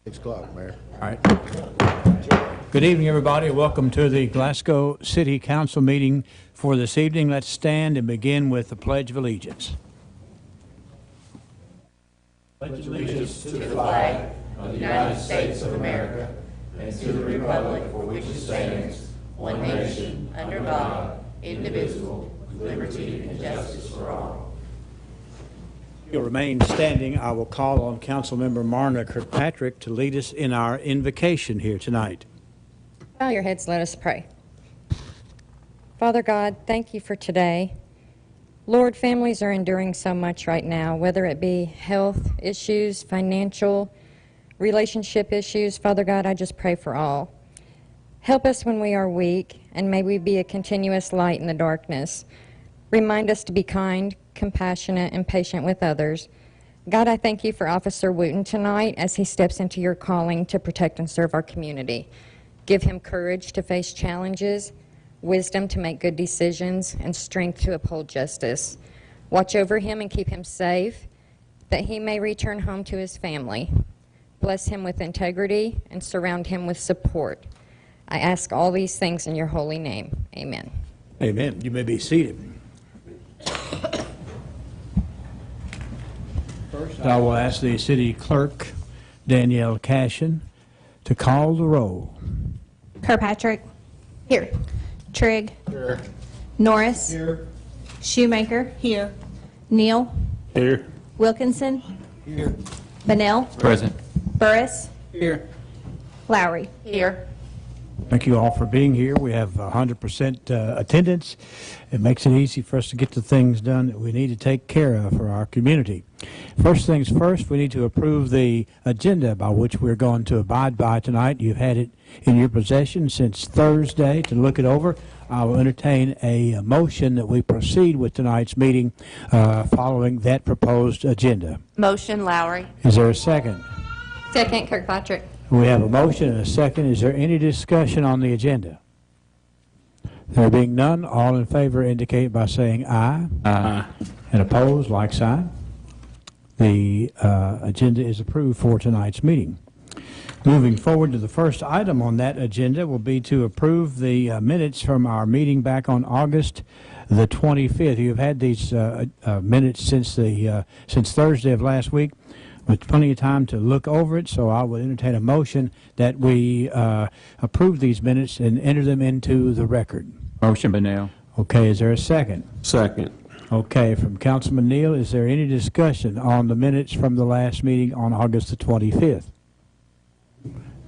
6 o'clock, Mayor. All right. Good evening, everybody. Welcome to the Glasgow City Council meeting for this evening. Let's stand and begin with the Pledge of Allegiance. Pledge allegiance to the flag of the United States of America and to the republic for which it stands, one nation, under God, indivisible, with liberty and justice for all. You'll remain standing. I will call on Councilmember Marna Kirkpatrick to lead us in our invocation here tonight. Bow your heads, let us pray. Father God, thank you for today. Lord, families are enduring so much right now, whether it be health issues, financial, relationship issues. Father God, I just pray for all. Help us when we are weak, and may we be a continuous light in the darkness. Remind us to be kind, compassionate, and patient with others. God, I thank you for Officer Wooten tonight as he steps into your calling to protect and serve our community. Give him courage to face challenges, wisdom to make good decisions, and strength to uphold justice. Watch over him and keep him safe, that he may return home to his family. Bless him with integrity and surround him with support. I ask all these things in your holy name. Amen. Amen. You may be seated. First, I will ask the city clerk, Danielle Cashin, to call the roll. Kirkpatrick. Here. Trigg. Here. Norris. Here. Shoemaker. Here. Neal. Here. Wilkinson. Here. Bennell. Present. Burris. Here. Lowry. Here. Thank you all for being here. We have 100% attendance. It makes it easy for us to get the things done that we need to take care of for our community. First things first, we need to approve the agenda by which we're going to abide by tonight. You've had it in your possession since Thursday to look it over. I will entertain a motion that we proceed with tonight's meeting following that proposed agenda. Motion, Lowry. Is there a second? Second, Kirkpatrick. We have a motion and a second. Is there any discussion on the agenda? There being none, all in favor indicate by saying aye. Aye. And opposed, like sign. The agenda is approved for tonight's meeting. Moving forward to the first item on that agenda will be to approve the minutes from our meeting back on August the 25th. You've had these minutes since Thursday of last week, with plenty of time to look over it, so I would entertain a motion that we approve these minutes and enter them into the record. Motion, Bennell. Okay, is there a second? Second. Okay, from Councilman Neal, is there any discussion on the minutes from the last meeting on August the 25th?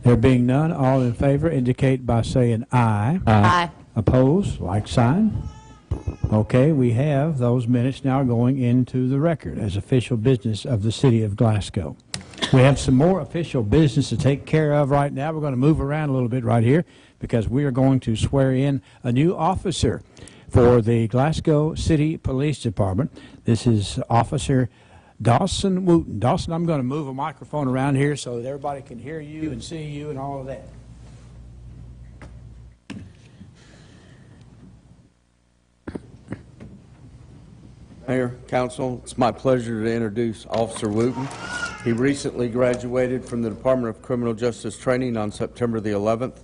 There being none, all in favor indicate by saying aye. Aye. Opposed, like sign. Okay, we have those minutes now going into the record as official business of the city of Glasgow. We have some more official business to take care of right now. We're going to move around a little bit right here because we are going to swear in a new officer for the Glasgow City Police Department. This is Officer Dawson Wooten. Dawson, I'm going to move a microphone around here so that everybody can hear you and see you and all of that. Mayor, Council, it's my pleasure to introduce Officer Wooten. He recently graduated from the Department of Criminal Justice Training on September the 11th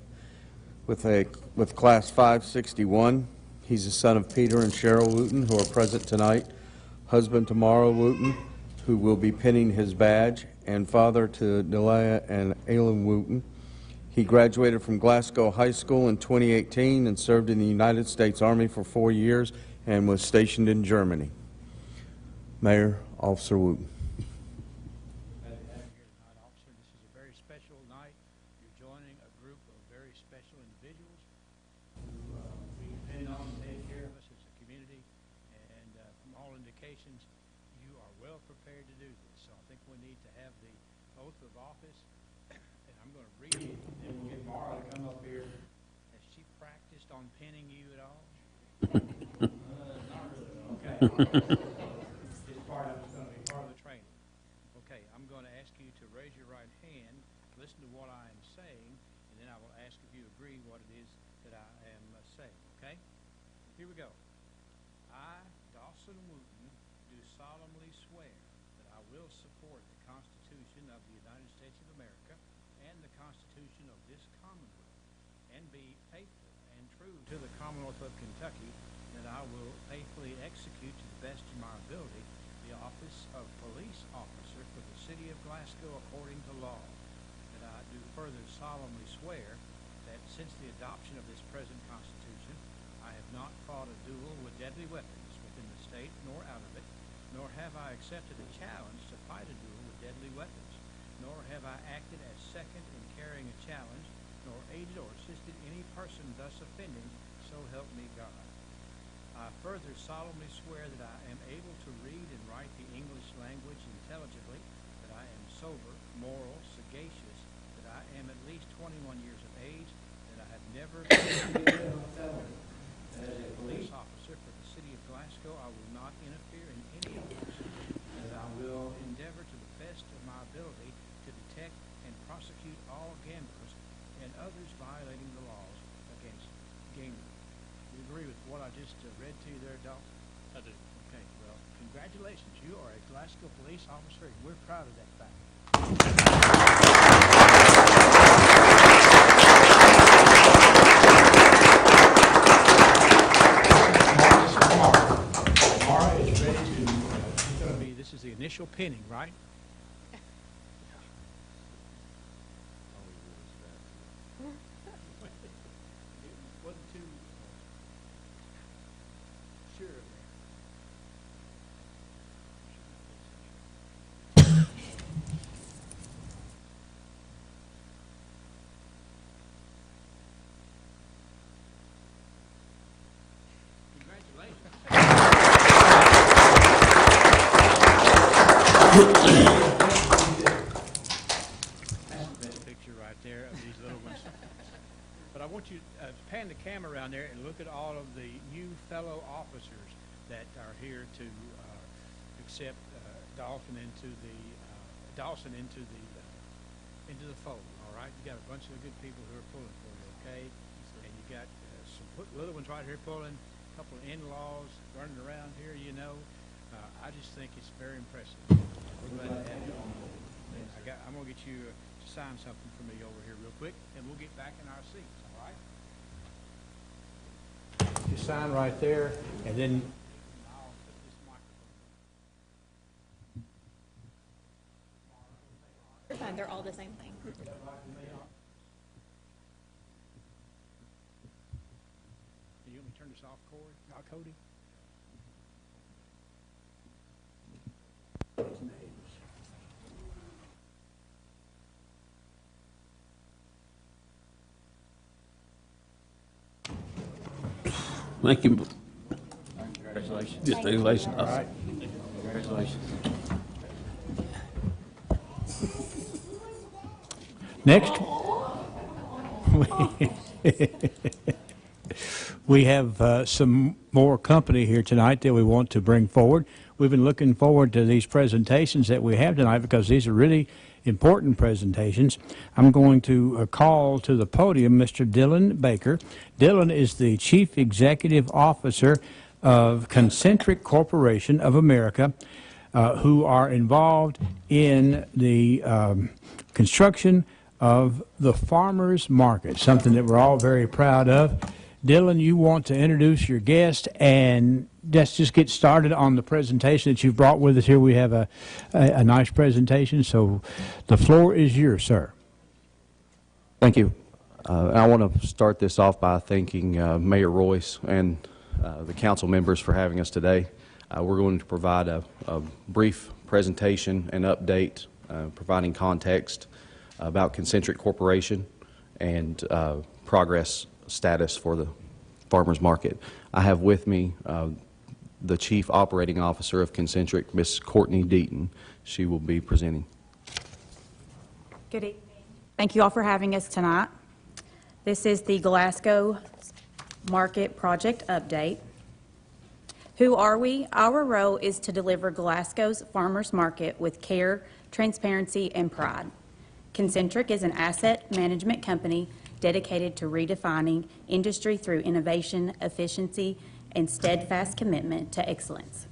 with Class 561. He's the son of Peter and Cheryl Wooten, who are present tonight, husband to Mara Wooten, who will be pinning his badge, and father to Delia and Alan Wooten. He graduated from Glasgow High School in 2018 and served in the United States Army for 4 years and was stationed in Germany. Mayor, Officer Wooten. Glad to have you here tonight, Officer. This is a very special night. You're joining a group of very special individuals who we depend on to take care of us as a community. And from all indications, you are well prepared to do this. So I think we need to have the oath of office. And I'm going to read it, and then we'll get Mara to come up here. Has she practiced on pinning you at all? Not really. Okay. Listen to what I am saying, and then I will ask if you agree what it is that I am saying, okay? Here we go. I, Dawson Wooten, do solemnly swear that I will support the Constitution of the United States of America Constitution of this Commonwealth, and be faithful and true to the Commonwealth of Kentucky, that I will faithfully execute to the best of my ability the office of police officer for the city of Glasgow according to law. That I do further solemnly swear that since the adoption of this present Constitution, I have not fought a duel with deadly weapons within the state nor out of it, nor have I accepted a challenge to fight a duel with deadly weapons, nor have I acted as second in carrying a challenge, nor aided or assisted any person thus offending, so help me God. I further solemnly swear that I am able to read and write the English language intelligibly, that I am sober, moral, sagacious, that I am at least 21 years of age, that I have never been convicted of a felony. That as a police officer for the city of Glasgow, I will not interfere in any offense, that I will endeavor to the best of my ability to detect and prosecute all gamblers and others violating the laws against gambling. Do you agree with what I just read to you there, Dalton? I do. Okay, well, congratulations. You are a Glasgow police officer, and we're proud of that fact. Mara is ready to, she's going to be, this is the initial pinning, right? Wasn't too sure of that. That's the best picture right there of these little ones. But I want you to pan the camera around there and look at all of the new fellow officers that are here to accept Dawson into the fold. All right, you got a bunch of good people who are pulling for you, okay? And you got some little ones right here pulling. A couple of in-laws running around here, you know. I just think it's very impressive. We're glad to have you on board. I'm going to get you to sign something for me over here real quick, and we'll get back in our seats, all right? You sign right there, and then I'll put this microphone. You're fine, they're all the same thing. You want me to turn this off, Cody? Thank you. Congratulations. Congratulations. All right. Congratulations. Next. We have some more company here tonight that we want to bring forward. We've been looking forward to these presentations that we have tonight because these are really important presentations. I'm going to call to the podium Mr. Dylan Baker. Dylan is the Chief Executive Officer of Concentric Corporation of America, who are involved in the construction of the farmers market, something that we're all very proud of. Dylan, you want to introduce your guest, and let's just get started on the presentation that you've brought with us here. We have a nice presentation, so the floor is yours, sir. Thank you. I want to start this off by thanking Mayor Royce and the council members for having us today. We're going to provide a brief presentation and update, providing context about Concentric Corporation and progress status for the farmers market. I have with me the Chief Operating Officer of Concentric, Ms. Courtney Deaton. She will be presenting. Good evening. Thank you all for having us tonight. This is the Glasgow Market Project Update. Who are we? Our role is to deliver Glasgow's farmers market with care, transparency, and pride. Concentric is an asset management company dedicated to redefining industry through innovation, efficiency, and steadfast commitment to excellence.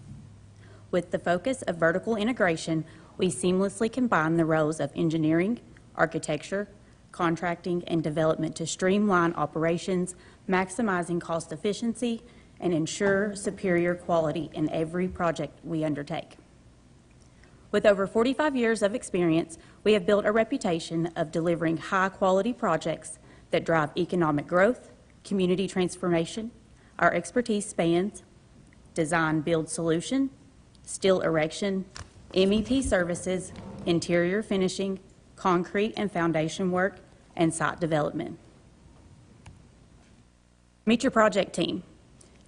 With the focus of vertical integration, we seamlessly combine the roles of engineering, architecture, contracting, and development to streamline operations, maximizing cost efficiency, and ensure superior quality in every project we undertake. With over 45 years of experience, we have built a reputation of delivering high-quality projects that drive economic growth, community transformation. Our expertise spans design-build solution, steel erection, MEP services, interior finishing, concrete and foundation work, and site development. Meet your project team.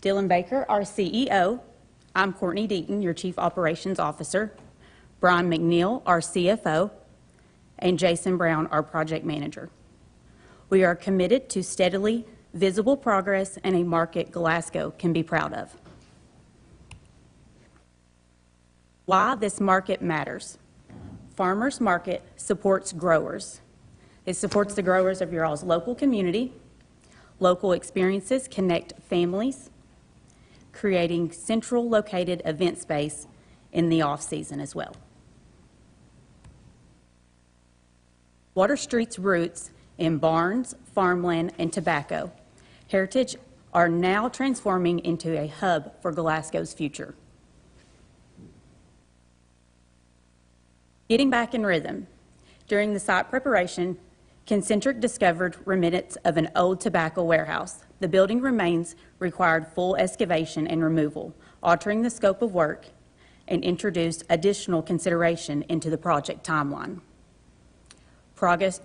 Dylan Baker, our CEO. I'm Courtney Deaton, your Chief Operations Officer. Brian McNeil, our CFO. And Jason Brown, our Project Manager. We are committed to steadily visible progress in a market Glasgow can be proud of. Why this market matters. Farmers Market supports growers. It supports the growers of your all's local community. Local experiences connect families, creating central located event space in the off-season as well. Water Street's roots in barns, farmland, and tobacco heritage are now transforming into a hub for Glasgow's future. Getting back in rhythm. During the site preparation, Concentric discovered remnants of an old tobacco warehouse. The building remains required full excavation and removal, altering the scope of work, and introduced additional consideration into the project timeline. Progress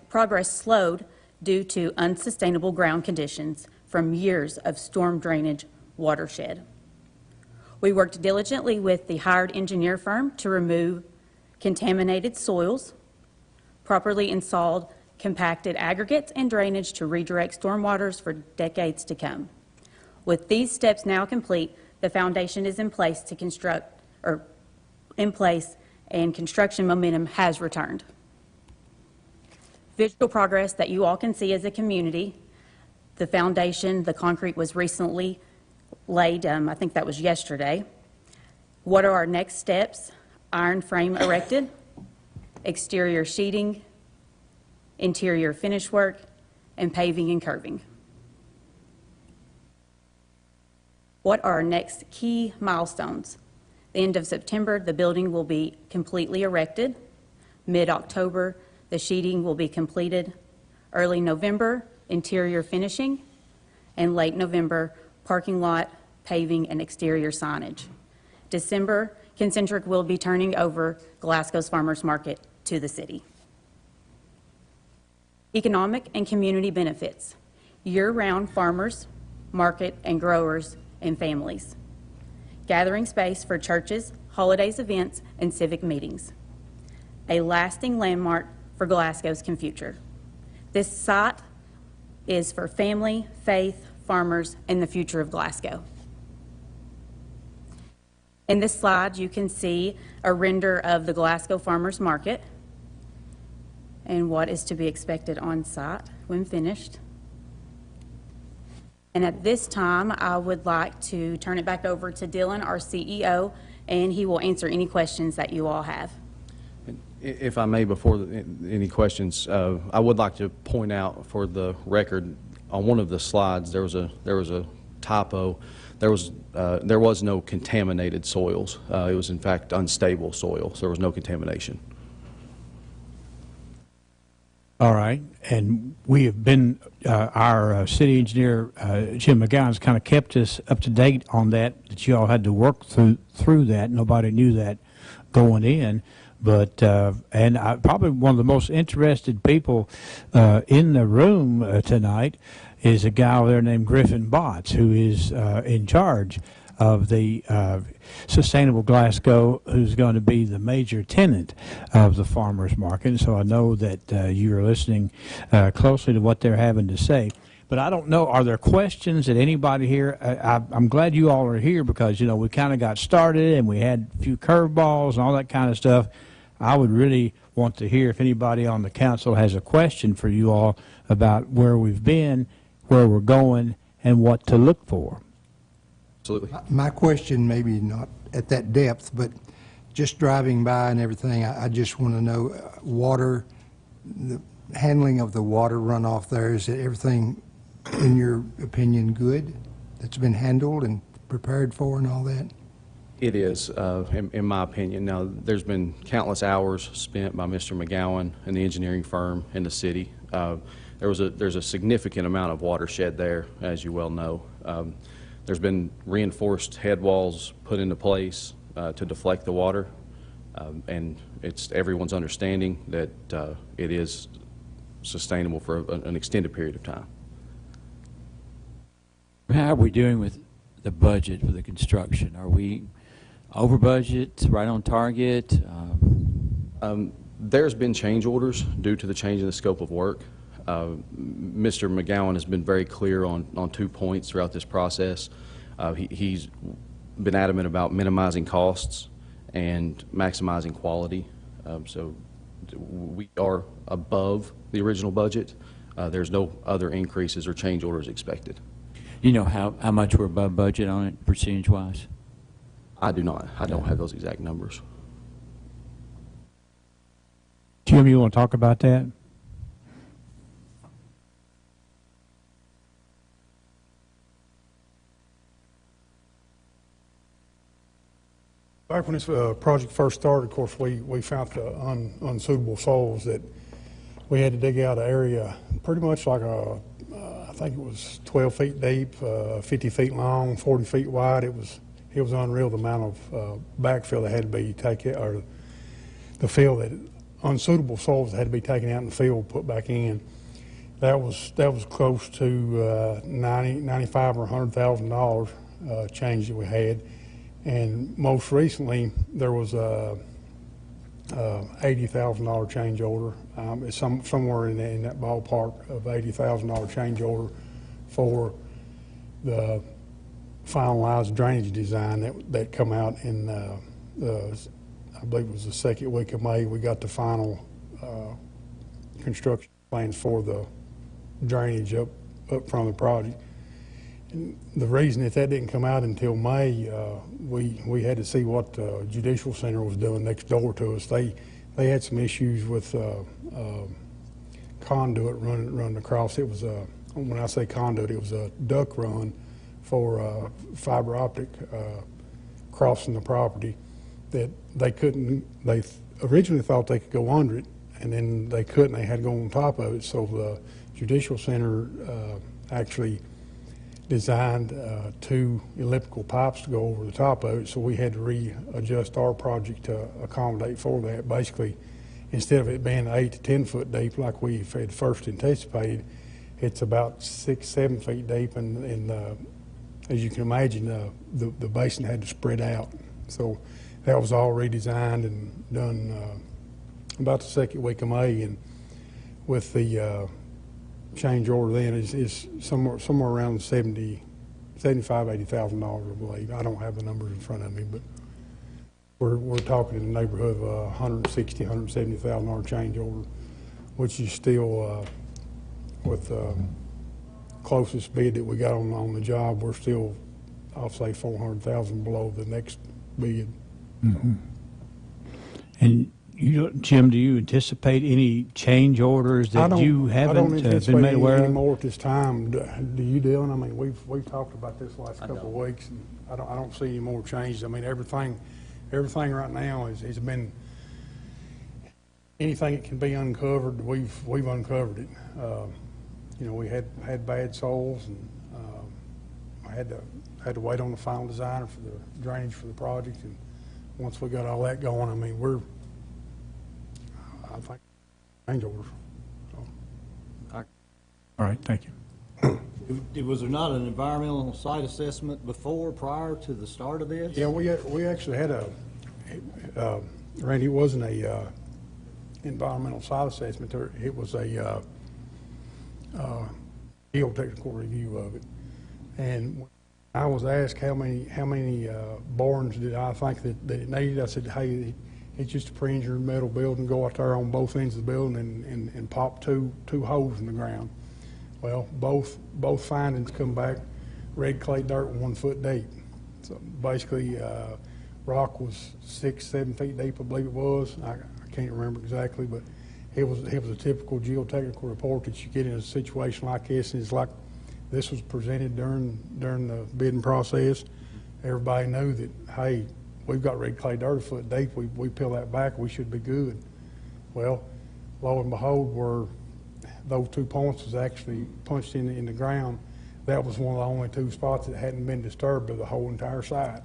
slowed due to unsustainable ground conditions from years of storm drainage watershed. We worked diligently with the hired engineer firm to remove contaminated soils, properly installed compacted aggregates and drainage to redirect stormwaters for decades to come. With these steps now complete, the foundation is in place and construction momentum has returned. Visual progress that you all can see as a community. The foundation, the concrete was recently laid, I think that was yesterday. What are our next steps? Iron frame erected, exterior sheeting, interior finish work, and paving and curving. What are our next key milestones? The end of September, the building will be completely erected. Mid-October, the sheeting will be completed. Early November, interior finishing. And late November, parking lot, paving, and exterior signage. December, Concentric will be turning over Glasgow's Farmers Market to the city. Economic and community benefits. Year-round farmers, market, and growers and families. Gathering space for churches, holidays, events, and civic meetings. A lasting landmark for Glasgow's future. This site is for family, faith, farmers, and the future of Glasgow. In this slide, you can see a render of the Glasgow Farmers Market and what is to be expected on site when finished. And at this time, I would like to turn it back over to Dylan, our CEO, and he will answer any questions that you all have. If I may, before any questions, I would like to point out for the record, on one of the slides, there was a typo. There was no contaminated soils. It was, in fact, unstable soil, so there was no contamination. All right, and we have been, our city engineer, Jim McGowan's kind of kept us up to date on that you all had to work through that. Nobody knew that going in. But, and probably one of the most interested people in the room tonight is a guy over there named Griffin Botts, who is in charge of the Sustainable Glasgow, who's going to be the major tenant of the farmers market. And so I know that you're listening closely to what they're having to say. But I don't know, are there questions that anybody here, I'm glad you all are here because, you know, we kind of got started and we had a few curveballs and all that kind of stuff. I would really want to hear if anybody on the council has a question for you all about where we've been, where we're going, and what to look for. Absolutely. My question, maybe not at that depth, but just driving by and everything, I just want to know water, handling of the water runoff there, is everything, in your opinion, good? That's been handled and prepared for and all that? It is, in my opinion. Now, there's been countless hours spent by Mr. McGowan and the engineering firm in the city. There's a significant amount of watershed there, as you well know. There's been reinforced head walls put into place to deflect the water, and it's everyone's understanding that it is sustainable for an extended period of time. How are we doing with the budget for the construction? Are we over budget, right on target? There's been change orders due to the change in the scope of work. Mr. McGowan has been very clear on 2 points throughout this process. He's been adamant about minimizing costs and maximizing quality. So we are above the original budget. There's no other increases or change orders expected. You know how much we're above budget on it, percentage-wise? I do not. I don't have those exact numbers. Jim, you want to talk about that? Back when this project first started, of course, we found the unsuitable soils that we had to dig out an area pretty much like I think it was 12 feet deep, 50 feet long, 40 feet wide. It was unreal the amount of backfill that had to be taken, or the fill that unsuitable soils that had to be taken out in the field, put back in. That was close to $95,000 or $100,000 change that we had. And most recently, there was a $80,000 change order. It's somewhere in that ballpark of $80,000 change order for the finalized drainage design that come out in I believe it was the second week of May. We got the final construction plans for the drainage up from the project. And the reason that didn't come out until May, we had to see what the Judicial Center was doing next door to us. They had some issues with conduit running across. It was when I say conduit, it was a duct run for fiber optic crossing the property that they couldn't. They originally thought they could go under it, and then they couldn't. They had to go on top of it. So the Judicial Center actually designed 2 elliptical pipes to go over the top of it, so we had to readjust our project to accommodate for that. Basically, instead of it being 8 to 10 foot deep like we had first anticipated, it's about 6-7 feet deep, and as you can imagine, the basin had to spread out. So that was all redesigned and done about the second week of May, and with the change order then is somewhere around $75,000, $80,000, I believe. I don't have the numbers in front of me, but we're talking in the neighborhood of $160,000, $170,000 change order, which is still with the closest bid that we got on the job. We're still, I'll say, $400,000 below the next bid. Mm-hmm. And Jim, do you anticipate any change orders that you haven't been made aware of? Any more at this time. Do you, Dylan? I mean, we've talked about this the last couple of weeks, and I don't see any more changes. I mean, everything right now has been, anything that can be uncovered, we've uncovered it. You know, we had bad soils, and I had to wait on the final designer for the drainage for the project, and once we got all that going, I mean, I think change orders. So. All right, thank you. Was there not an environmental site assessment prior to the start of this? Yeah, we actually had Randy, it wasn't a environmental site assessment. It was a geotechnical review of it. And I was asked how many borings did I think that it needed. I said, hey, it's just a pre-engineered metal building. Go out there on both ends of the building and pop two holes in the ground. Well, both findings come back red clay dirt 1 foot deep. So basically, rock was 6-7 feet deep, I believe it was. I can't remember exactly, but it was a typical geotechnical report that you get in a situation like this, and it's like this was presented during the bidding process. Everybody knew that, hey, we've got red clay dirt a foot deep. We peel that back, we should be good. Well, lo and behold, where those 2 points was actually punched in the ground, that was one of the only 2 spots that hadn't been disturbed of the whole entire site.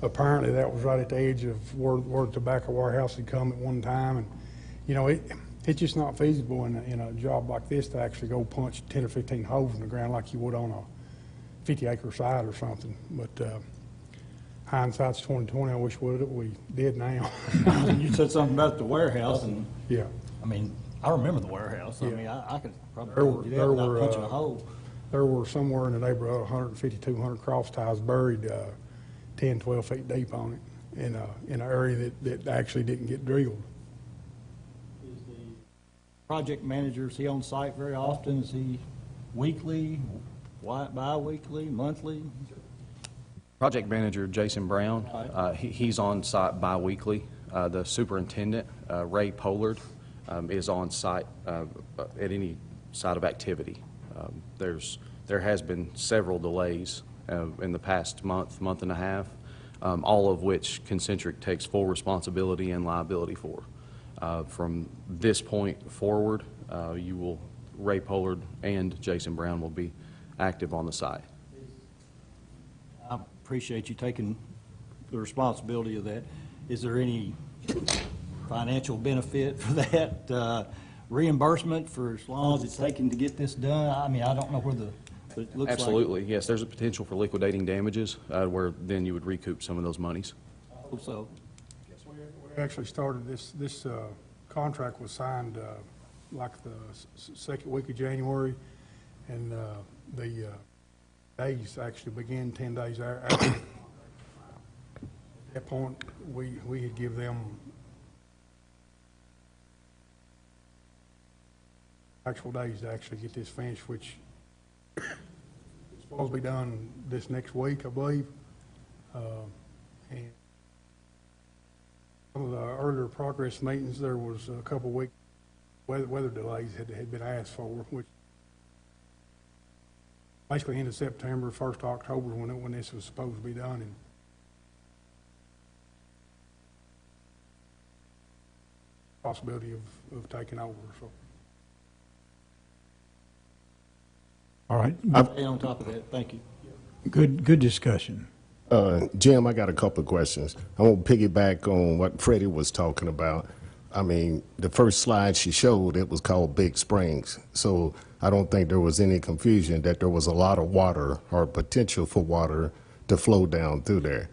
Apparently that was right at the edge of where the tobacco warehouse had come at one time, and you know it's just not feasible in a job like this to actually go punch 10 or 15 holes in the ground like you would on a 50-acre site or something. But hindsight's 20/20. I wish we did now. You said something about the warehouse, and Yeah. I mean, I remember the warehouse. I Yeah. mean, I could probably There were- do that there without were, punching a hole. There were somewhere in the neighborhood of 150, 200 cross ties buried 10, 12 feet deep on it in an area that actually didn't get drilled. Is the project manager, is he on site very often? Is he weekly, bi-weekly, monthly? Project manager Jason Brown, he's on site bi-weekly. The superintendent, Ray Pollard, is on site at any site of activity. There has been several delays in the past month and a half, all of which Concentric takes full responsibility and liability for. From this point forward, Ray Pollard and Jason Brown will be active on the site. I appreciate you taking the responsibility of that. Is there any financial benefit for that, reimbursement for as long as it's taking to get this done? I mean, I don't know where but it looks like. Absolutely, yes. There's a potential for liquidating damages where then you would recoup some of those monies. I hope so. We actually started this contract was signed like the second week of January, and the days actually began 10 days after. At that point, we had give them actual days to actually get this finished, which is supposed to be done this next week, I believe. And some of the earlier progress meetings, there was a couple of weeks weather delays had been asked for, which basically end of September, 1st October when this was supposed to be done. And possibility of taking over. So. All right. Stay on top of that. Thank you. Good discussion. Jim, I got a couple of questions. I want to piggyback on what Freddie was talking about. I mean, the first slide she showed, it was called Big Springs. So I don't think there was any confusion that there was a lot of water or potential for water to flow down through there.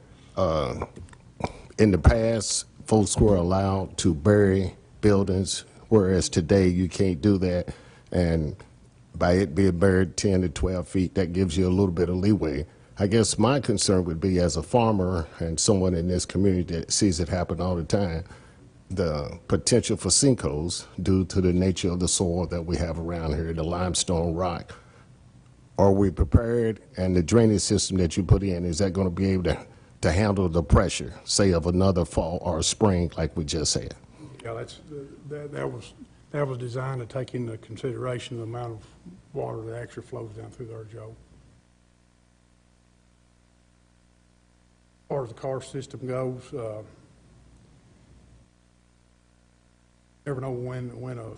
In the past, folks were allowed to bury buildings, whereas today you can't do that. And by it being buried 10 to 12 feet, that gives you a little bit of leeway. I guess my concern would be, as a farmer and someone in this community that sees it happen all the time, the potential for sinkholes due to the nature of the soil that we have around here, the limestone rock. Are we prepared, and the drainage system that you put in, is that going to be able to handle the pressure, say, of another fall or a spring like we just said? Yeah, that was designed to take into consideration the amount of water that actually flows down through there, Joe. As far as the car system goes, never know when a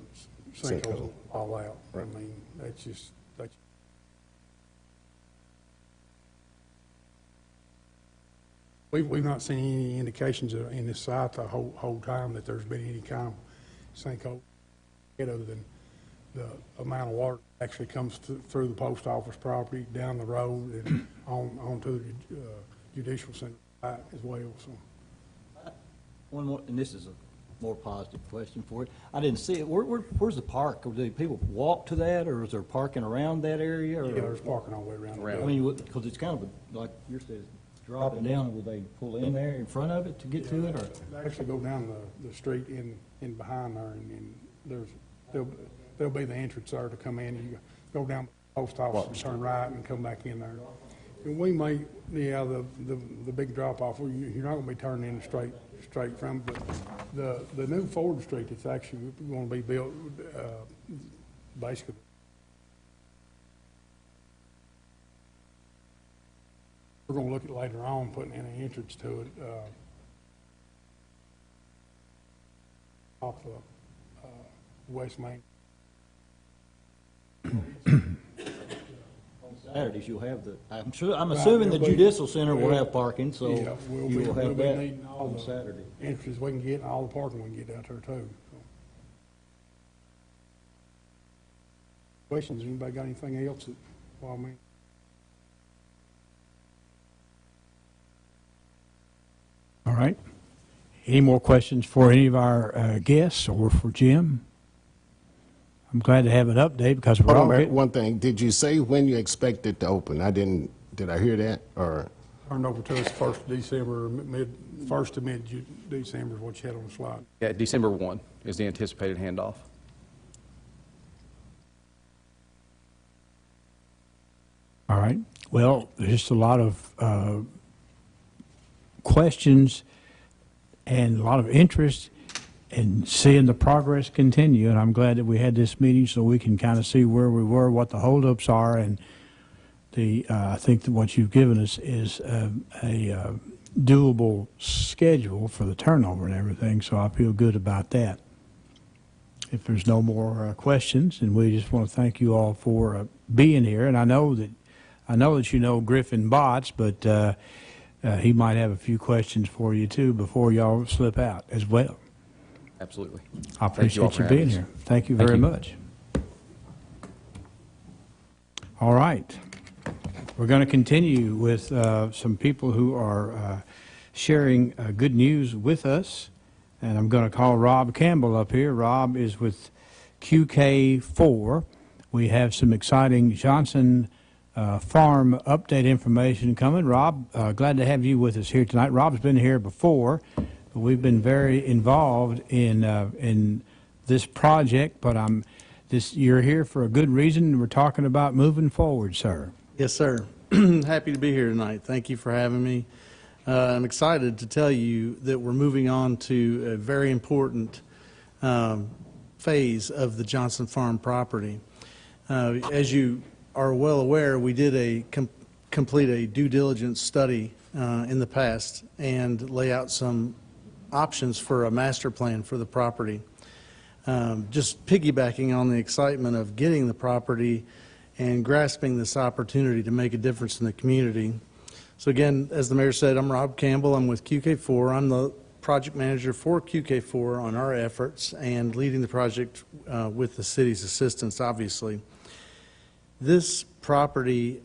sinkhole will fall out. I mean, that's we've not seen any indications in this site the whole time that there's been any kind of sinkhole, other than the amount of water that actually comes through the post office property, down the road, and onto the judicial center as well. So, One more, and this is a more positive question for it. I didn't see it. Where's the park? Do people walk to that, or is there parking around that area? Or? yeah, there's parking all the way around. I mean, because it's kind of like you said, dropping down. Will they pull in there in front of it to get to it, or? They actually go down the street in behind there, and there'll be the entrance there to come in. You go down the post office and turn right and come back in there. And we may, the big drop off. You're not going to be turning in a straight from, but the new Ford Street that's actually going to be built, basically, we're going to look at later on putting in an entrance to it off the West Main. Saturdays, you'll have I'm assuming the Judicial Center will have parking, so Yeah, you will have that needing all on the Saturday. entrances we can get and all the parking we can get out there too. So. Questions? Anybody got anything else that, well, I mean? All right. Any more questions for any of our guests or for Jim? I'm glad to have an update because we're Hold all on, Mayor, getting... one thing. Did you say when you expect it to open? Did I hear that? Or Turned over to us 1st of December, 1st to mid-December is what you had on the slide. Yeah, December 1 is the anticipated handoff. All right. Well, there's just a lot of questions and a lot of interest in seeing the progress continue, and I'm glad that we had this meeting so we can kind of see where we were, what the holdups are, and I think that what you've given us is a doable schedule for the turnover and everything, so I feel good about that. If there's no more questions, and we just want to thank you all for being here, and I know that you know Griffin Botts, but he might have a few questions for you too before y'all slip out as well. Absolutely. I appreciate you being here. Thank you very much. All right. We're going to continue with some people who are sharing good news with us, and I'm going to call Rob Campbell up here. Rob is with QK4. We have some exciting Johnson farm update information coming. Rob, glad to have you with us here tonight. Rob's been here before. We've been very involved in this project, but you're here for a good reason. We're talking about moving forward, sir. Yes, sir. Happy to be here tonight. Thank you for having me. I'm excited to tell you that we're moving on to a very important phase of the Johnson Farm property. As you are well aware, we did complete a due diligence study in the past and lay out some options for a master plan for the property. Just piggybacking on the excitement of getting the property and grasping this opportunity to make a difference in the community. So again, as the mayor said, I'm Rob Campbell. I'm with QK4. I'm the project manager for QK4 on our efforts and leading the project with the city's assistance, obviously. This property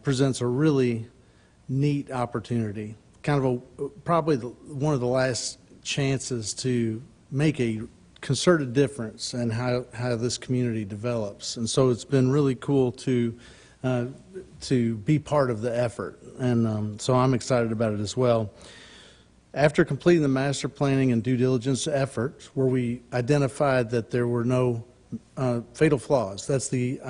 presents a really neat opportunity, kind of probably one of the last chances to make a concerted difference in how this community develops. And so it's been really cool to be part of the effort. And so I'm excited about it as well. After completing the master planning and due diligence efforts, where we identified that there were no fatal flaws, that's the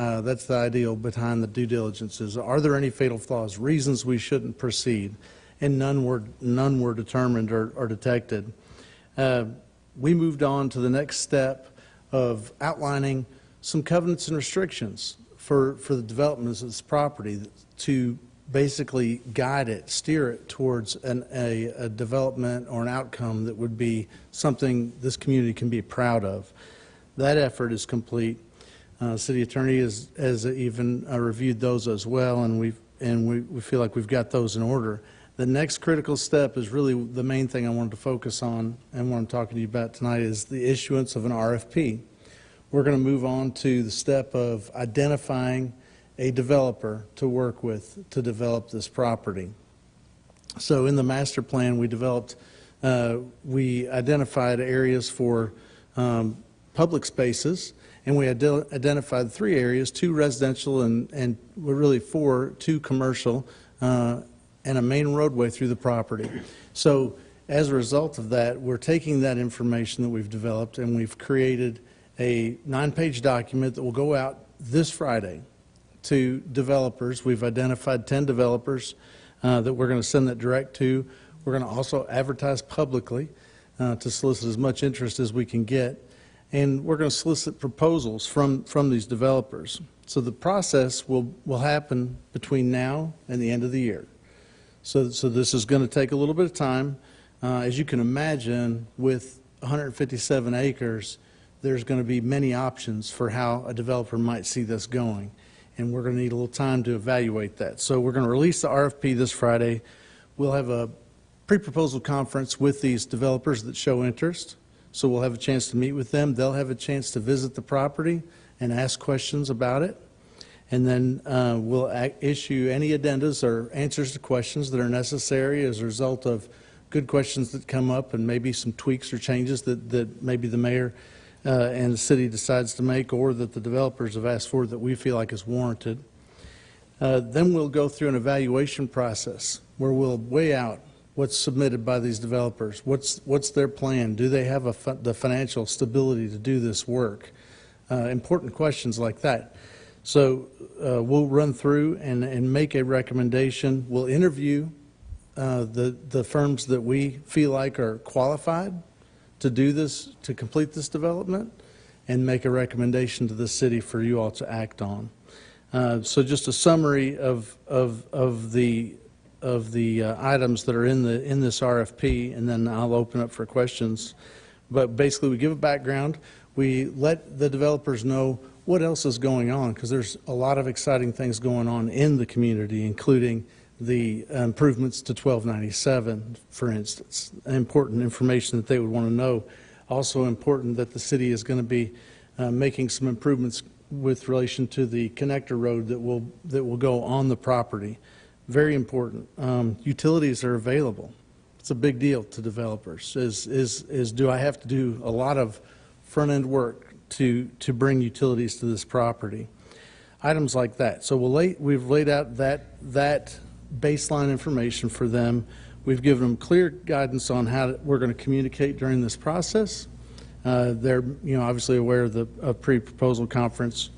ideal behind the due diligence is, are there any fatal flaws, reasons we shouldn't proceed? And none were determined or detected. We moved on to the next step of outlining some covenants and restrictions for the development of this property to basically guide it, steer it towards a development or an outcome that would be something this community can be proud of. That effort is complete. City attorney has even reviewed those as well, and we feel like we've got those in order. The next critical step is really the main thing I wanted to focus on, and what I'm talking to you about tonight is the issuance of an RFP. We're going to move on to the step of identifying a developer to work with to develop this property. So in the master plan we identified areas for public spaces, and we identified 3 areas, 2 residential and really 4, 2 commercial, and a main roadway through the property. So as a result of that, we're taking that information that we've developed and we've created a 9-page document that will go out this Friday to developers. We've identified 10 developers that we're going to send that direct to. We're going to also advertise publicly to solicit as much interest as we can get. And we're going to solicit proposals from these developers. So the process will happen between now and the end of the year. So this is going to take a little bit of time. As you can imagine, with 157 acres, there's going to be many options for how a developer might see this going. And we're going to need a little time to evaluate that. So we're going to release the RFP this Friday. We'll have a pre-proposal conference with these developers that show interest. So we'll have a chance to meet with them. They'll have a chance to visit the property and ask questions about it. And then we'll issue any addendas or answers to questions that are necessary as a result of good questions that come up and maybe some tweaks or changes that maybe the mayor and the city decides to make, or that the developers have asked for that we feel like is warranted. Then we'll go through an evaluation process where we'll weigh out what's submitted by these developers. What's their plan? Do they have the financial stability to do this work? Important questions like that. So we'll run through and make a recommendation. We'll interview the firms that we feel like are qualified to do this, to complete this development, and make a recommendation to the city for you all to act on. So just a summary of the items that are in this RFP, and then I'll open up for questions. But basically, we give a background. We let the developers know what else is going on, because there's a lot of exciting things going on in the community, including the improvements to 1297, for instance. Important information that they would want to know. Also important that the city is going to be making some improvements with relation to the connector road that will go on the property. Very important. Utilities are available. It's a big deal to developers. Do I have to do a lot of front-end work to bring utilities to this property? Items like that. So we've laid out that baseline information for them. We've given them clear guidance on how we're going to communicate during this process. They're obviously aware of the pre-proposal conference.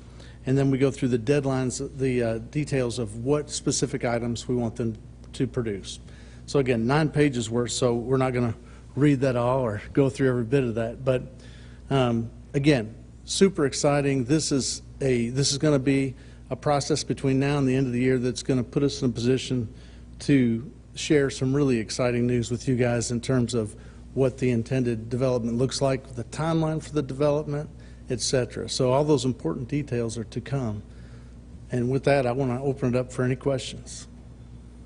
And then we go through the deadlines, the details of what specific items we want them to produce. So again, 9 pages worth, so we're not going to read that all or go through every bit of that. But again, super exciting. This is going to be a process between now and the end of the year that's going to put us in a position to share some really exciting news with you guys in terms of what the intended development looks like, the timeline for the development, etc. So all those important details are to come. And with that, I want to open it up for any questions.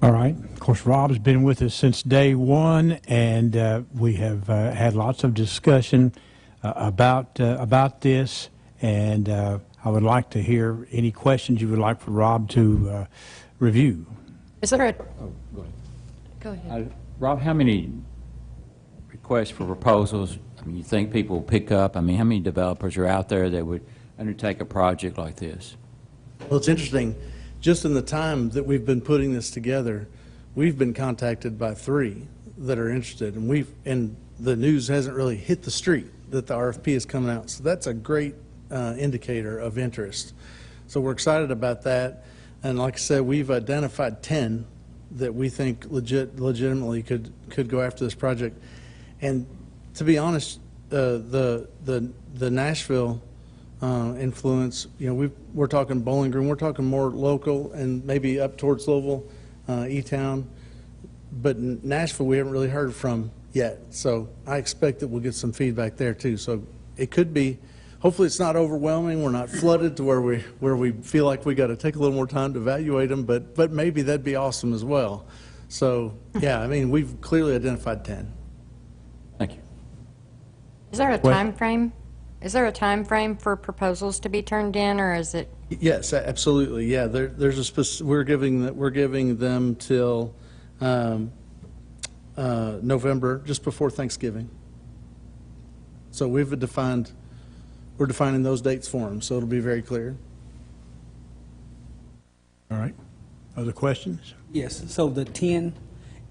All right. Of course, Rob's been with us since day one, and we have had lots of discussion about this, and I would like to hear any questions you would like for Rob to review. Is there a... Oh, go ahead. Go ahead. Rob, how many requests for proposals, you think people will pick up? How many developers are out there that would undertake a project like this? Well, it's interesting. Just in the time that we've been putting this together, we've been contacted by 3 that are interested, and the news hasn't really hit the street that the RFP is coming out. So that's a great indicator of interest. So we're excited about that. And like I said, we've identified 10 that we think legitimately could go after this project. And to be honest, the Nashville influence, we're talking Bowling Green, we're talking more local and maybe up towards Louisville, E-Town. But Nashville, we haven't really heard from yet. So I expect that we'll get some feedback there too. So it could be, hopefully it's not overwhelming. We're not flooded to where we feel like we got to take a little more time to evaluate them, but maybe that'd be awesome as well. So yeah, we've clearly identified 10. Thank you. Is there a time frame? Is there a time frame for proposals to be turned in, or is it? Yes, absolutely. Yeah, there's we're giving them till November, just before Thanksgiving. So we're defining those dates for them, so it'll be very clear. All right. Other questions? Yes. So the 10,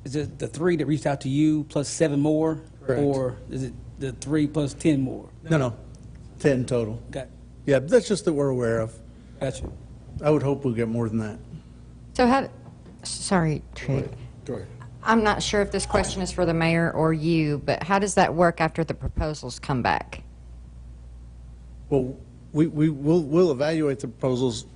is it the 3 that reached out to you plus 7 more? Correct. Or is it the 3 plus 10 more? No, 10 total. Okay. Yeah, that's just that we're aware of. Gotcha. I would hope we'll get more than that. So sorry, Trick. Go ahead. I'm not sure if this question is for the mayor or you, but how does that work after the proposals come back? Well, we'll evaluate the proposals.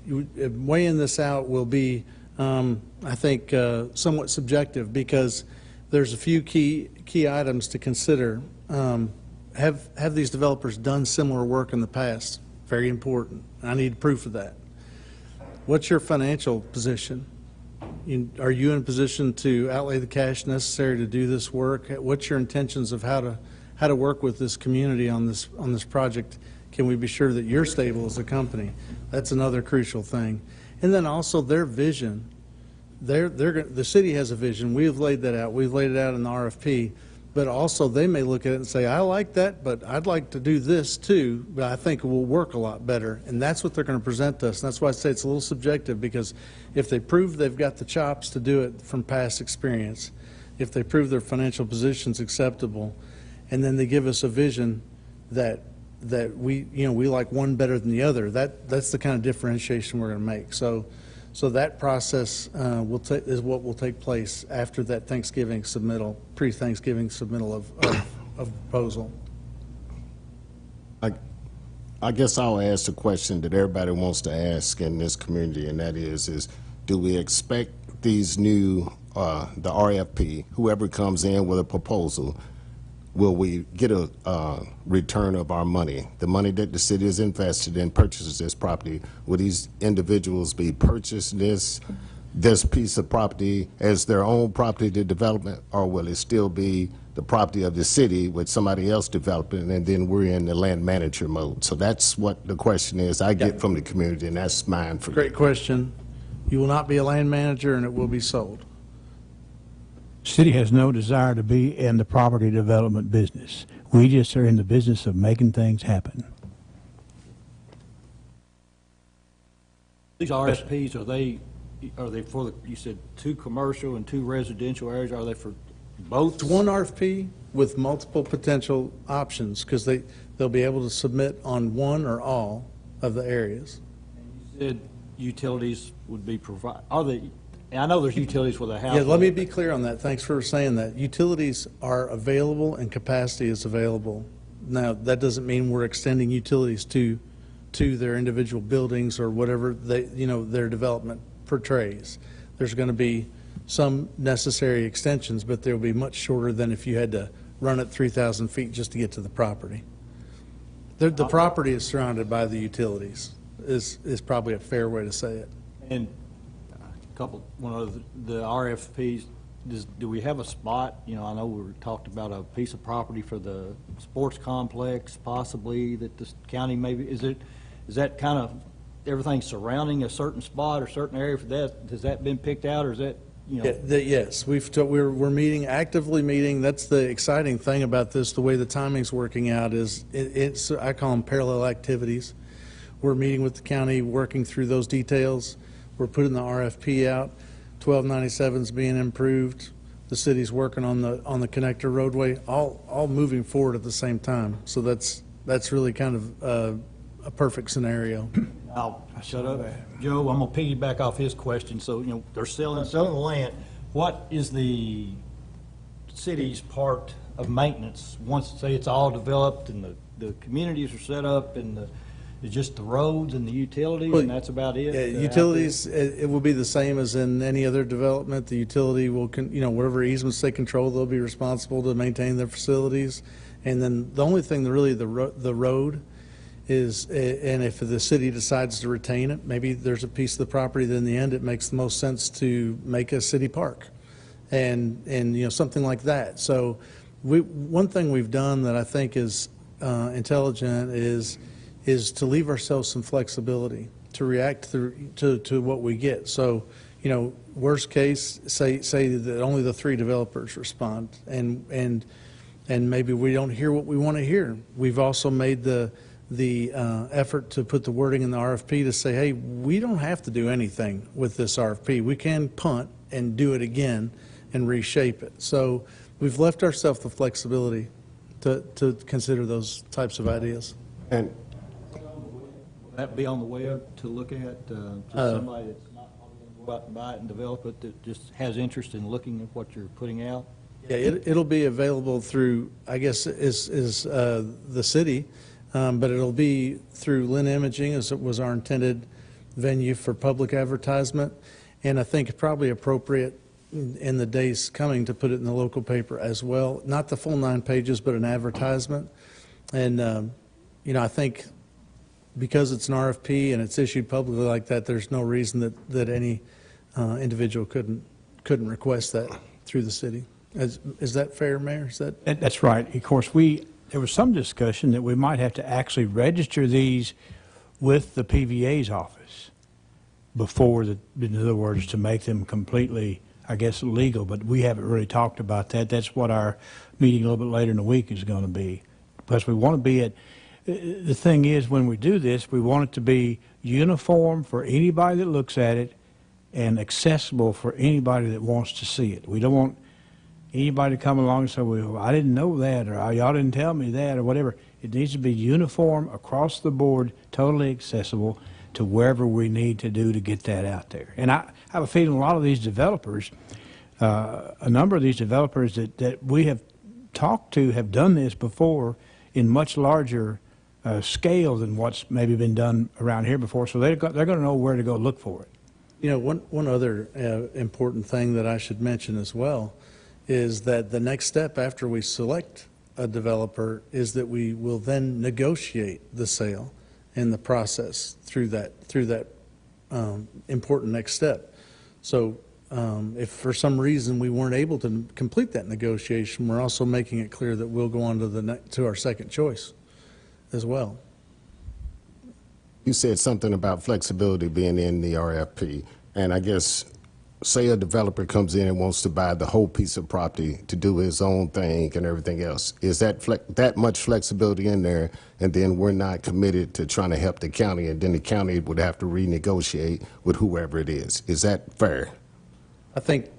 Weighing this out will be, I think, somewhat subjective because there's a few key items to consider. Have these developers done similar work in the past? Very important. I need proof of that. What's your financial position? Are you in a position to outlay the cash necessary to do this work? What's your intentions of how to work with this community on this project? Can we be sure that you're stable as a company? That's another crucial thing. And then also their vision. The city has a vision. We have laid that out. We've laid it out in the RFP. But also they may look at it and say, I like that, but I'd like to do this too, but I think it will work a lot better. And that's what they're going to present to us. And that's why I say it's a little subjective, because if they prove they've got the chops to do it from past experience, if they prove their financial position's acceptable, and then they give us a vision that we like one better than the other, that's the kind of differentiation we're going to make. So that process is what will take place after that Thanksgiving submittal, pre-Thanksgiving submittal of proposal. I guess I'll ask the question that everybody wants to ask in this community, and that is do we expect these new, the RFP, whoever comes in with a proposal, will we get a return of our money? The money that the city has invested in purchases this property, will these individuals be purchased this piece of property as their own property to development, or will it still be the property of the city with somebody else developing, and then we're in the land manager mode? So that's what the question is I get from the community, and that's mine for you. Great question. You will not be a land manager, and it will be sold. City has no desire to be in the property development business. We just are in the business of making things happen. These RFPs, are they for the, you said 2 commercial and 2 residential areas? Are they for both? It's one RFP with multiple potential options, because they'll be able to submit on one or all of the areas. You said utilities would be provided. Are they? I know there's utilities with a house. Yeah, let me be clear on that. Thanks for saying that. Utilities are available and capacity is available. Now, that doesn't mean we're extending utilities to their individual buildings or whatever their development portrays. There's going to be some necessary extensions, but they'll be much shorter than if you had to run it 3,000 feet just to get to the property. The property is surrounded by the utilities, is probably a fair way to say it. And one of the RFPs, do we have a spot? I know we talked about a piece of property for the sports complex, possibly, that the county maybe, is that kind of everything surrounding a certain spot or certain area for that? Has that been picked out, or is that, Yes, we're actively meeting. That's the exciting thing about this, the way the timing's working out is, I call them parallel activities. We're meeting with the county, working through those details. We're putting the RFP out. 1297 is being improved. The city's working on the connector roadway, all moving forward at the same time. So that's really kind of a perfect scenario. I'll shut up. Joe, I'm going to piggyback off his question. So, they're selling the land. What is the city's part of maintenance once, say, it's all developed and the communities are set up and it's just the roads and the utilities, and that's about it? Yeah, utilities, it will be the same as in any other development. The utility will, whatever easements they control, they'll be responsible to maintain their facilities. And then the only thing that really the road is, and if the city decides to retain it, maybe there's a piece of the property that in the end it makes the most sense to make a city park, and something like that. So one thing we've done that I think is intelligent is to leave ourselves some flexibility to react to what we get. So, worst case, say that only the 3 developers respond, and maybe we don't hear what we want to hear. We've also made the effort to put the wording in the RFP to say, hey, we don't have to do anything with this RFP. We can punt and do it again and reshape it. So we've left ourselves the flexibility to consider those types of ideas. And that be on the web to look at, to somebody that's not on the go out and buy it and develop it that just has interest in looking at what you're putting out? Yeah, it'll be available through, I guess, is the city, but it'll be through Lynn Imaging, as it was our intended venue for public advertisement. And I think it's probably appropriate in the days coming to put it in the local paper as well. Not the full 9 pages, but an advertisement. And, you know, I think because it's an RFP and it's issued publicly like that, there's no reason that any individual couldn't request that through the city. Is that fair, Mayor? Is that? That's right. Of course, there was some discussion that we might have to actually register these with the PVA's office before in other words, to make them completely, I guess, legal, but we haven't really talked about that. That's what our meeting a little bit later in the week is going to be. Because we want to be the thing is, when we do this, we want it to be uniform for anybody that looks at it and accessible for anybody that wants to see it. We don't want anybody to come along and say, well, I didn't know that, or y'all didn't tell me that, or whatever. It needs to be uniform across the board, totally accessible to wherever we need to do to get that out there. And I have a feeling a lot of these developers, a number of these developers that we have talked to have done this before in much larger scale than what's maybe been done around here before, so they're going to know where to go look for it. You know, one other important thing that I should mention as well is that the next step after we select a developer is that we will then negotiate the sale and the process through that important next step. So if for some reason we weren't able to complete that negotiation, we're also making it clear that we'll go on to our second choice as well. You said something about flexibility being in the RFP, and I guess, say a developer comes in and wants to buy the whole piece of property to do his own thing and everything else. Is that much flexibility in there, and then we're not committed to trying to help the county, and then the county would have to renegotiate with whoever it is? Is that fair? I think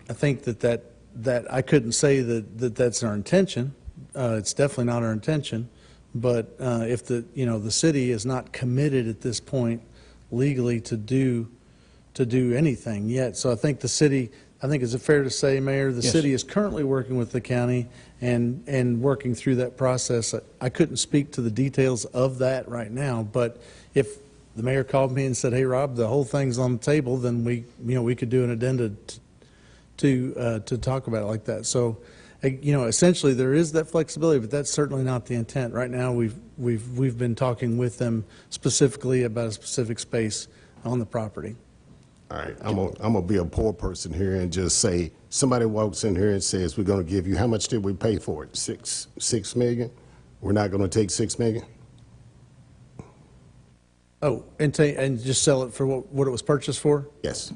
that I couldn't say that that's our intention. It's definitely not our intention. But if the city is not committed at this point legally to do anything yet, so I think is it fair to say, Mayor, the Yes. city is currently working with the county and working through that process. I couldn't speak to the details of that right now, but if the mayor called me and said, "Hey, Rob, the whole thing's on the table," then we could do an addenda to talk about it like that. So. Essentially there is that flexibility, but that's certainly not the intent. Right now, we've been talking with them specifically about a specific space on the property. All right, I'm gonna be a poor person here and just say, somebody walks in here and says, we're gonna give you, how much did we pay for it? $6 million? We're not gonna take $6 million? Oh, and just sell it for what it was purchased for? Yes.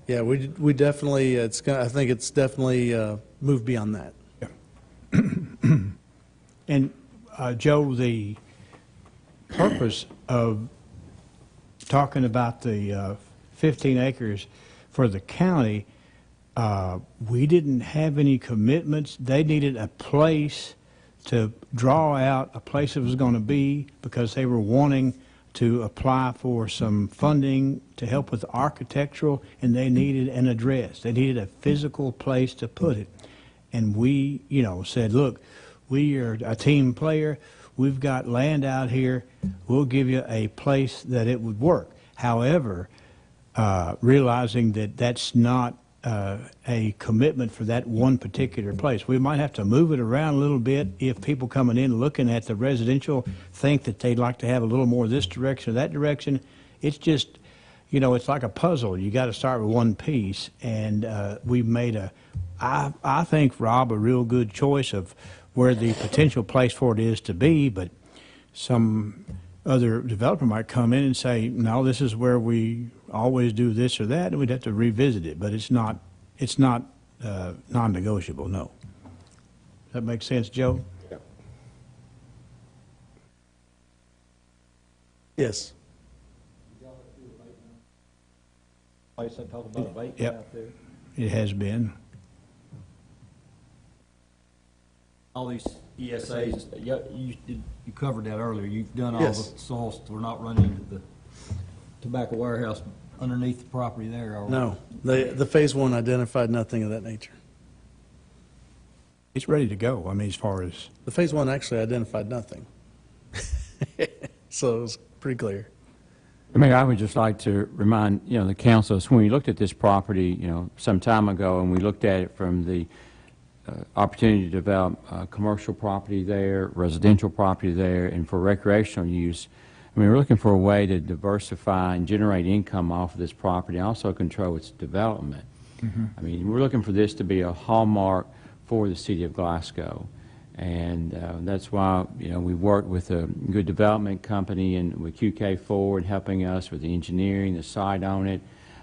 Yeah, we definitely, I think it's definitely moved beyond that. And Joe, the purpose of talking about the 15 acres for the county, we didn't have any commitments. They needed a place to draw out, a place it was going to be, because they were wanting to apply for some funding to help with architectural, and they needed an address. They needed a physical place to put it. And we, said, look, we are a team player. We've got land out here. We'll give you a place that it would work. However, realizing that that's not a commitment for that one particular place. We might have to move it around a little bit if people coming in looking at the residential think that they'd like to have a little more this direction or that direction. It's just, it's like a puzzle. You got to start with one piece, and we've made I think, Rob, a real good choice of where the potential place for it is to be, but some other developer might come in and say, no, this is where we always do this or that, and we'd have to revisit it, but it's not non-negotiable, no. Does that make sense, Joe? Yeah. Yes. Place that talk about abatement Yep. out there. It has been. All these ESAs, you covered that earlier. You've done all Yes. the soils. We're not running into the tobacco warehouse underneath the property there? Or No, the Phase 1 identified nothing of that nature. It's ready to go, I mean, as far as, The Phase 1 actually identified nothing. So it was pretty clear. Mayor, I would just like to remind, the council, when we looked at this property, some time ago, and we looked at it from the opportunity to develop commercial property there, residential property there, and for recreational use. I mean, we're looking for a way to diversify and generate income off of this property, and also control its development. I mean, we're looking for this to be a hallmark for the city of Glasgow. And that's why, we worked with a good development company and with QK4 helping us with the engineering, the site on it.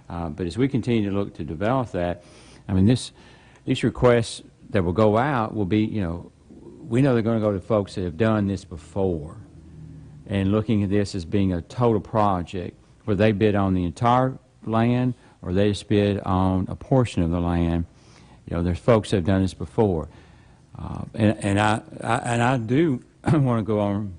But as we continue to look to develop that, I mean, these requests that will go out will be, we know they're going to go to folks that have done this before. And looking at this as being a total project where they bid on the entire land or they just bid on a portion of the land. There's folks that have done this before. And I do want to go on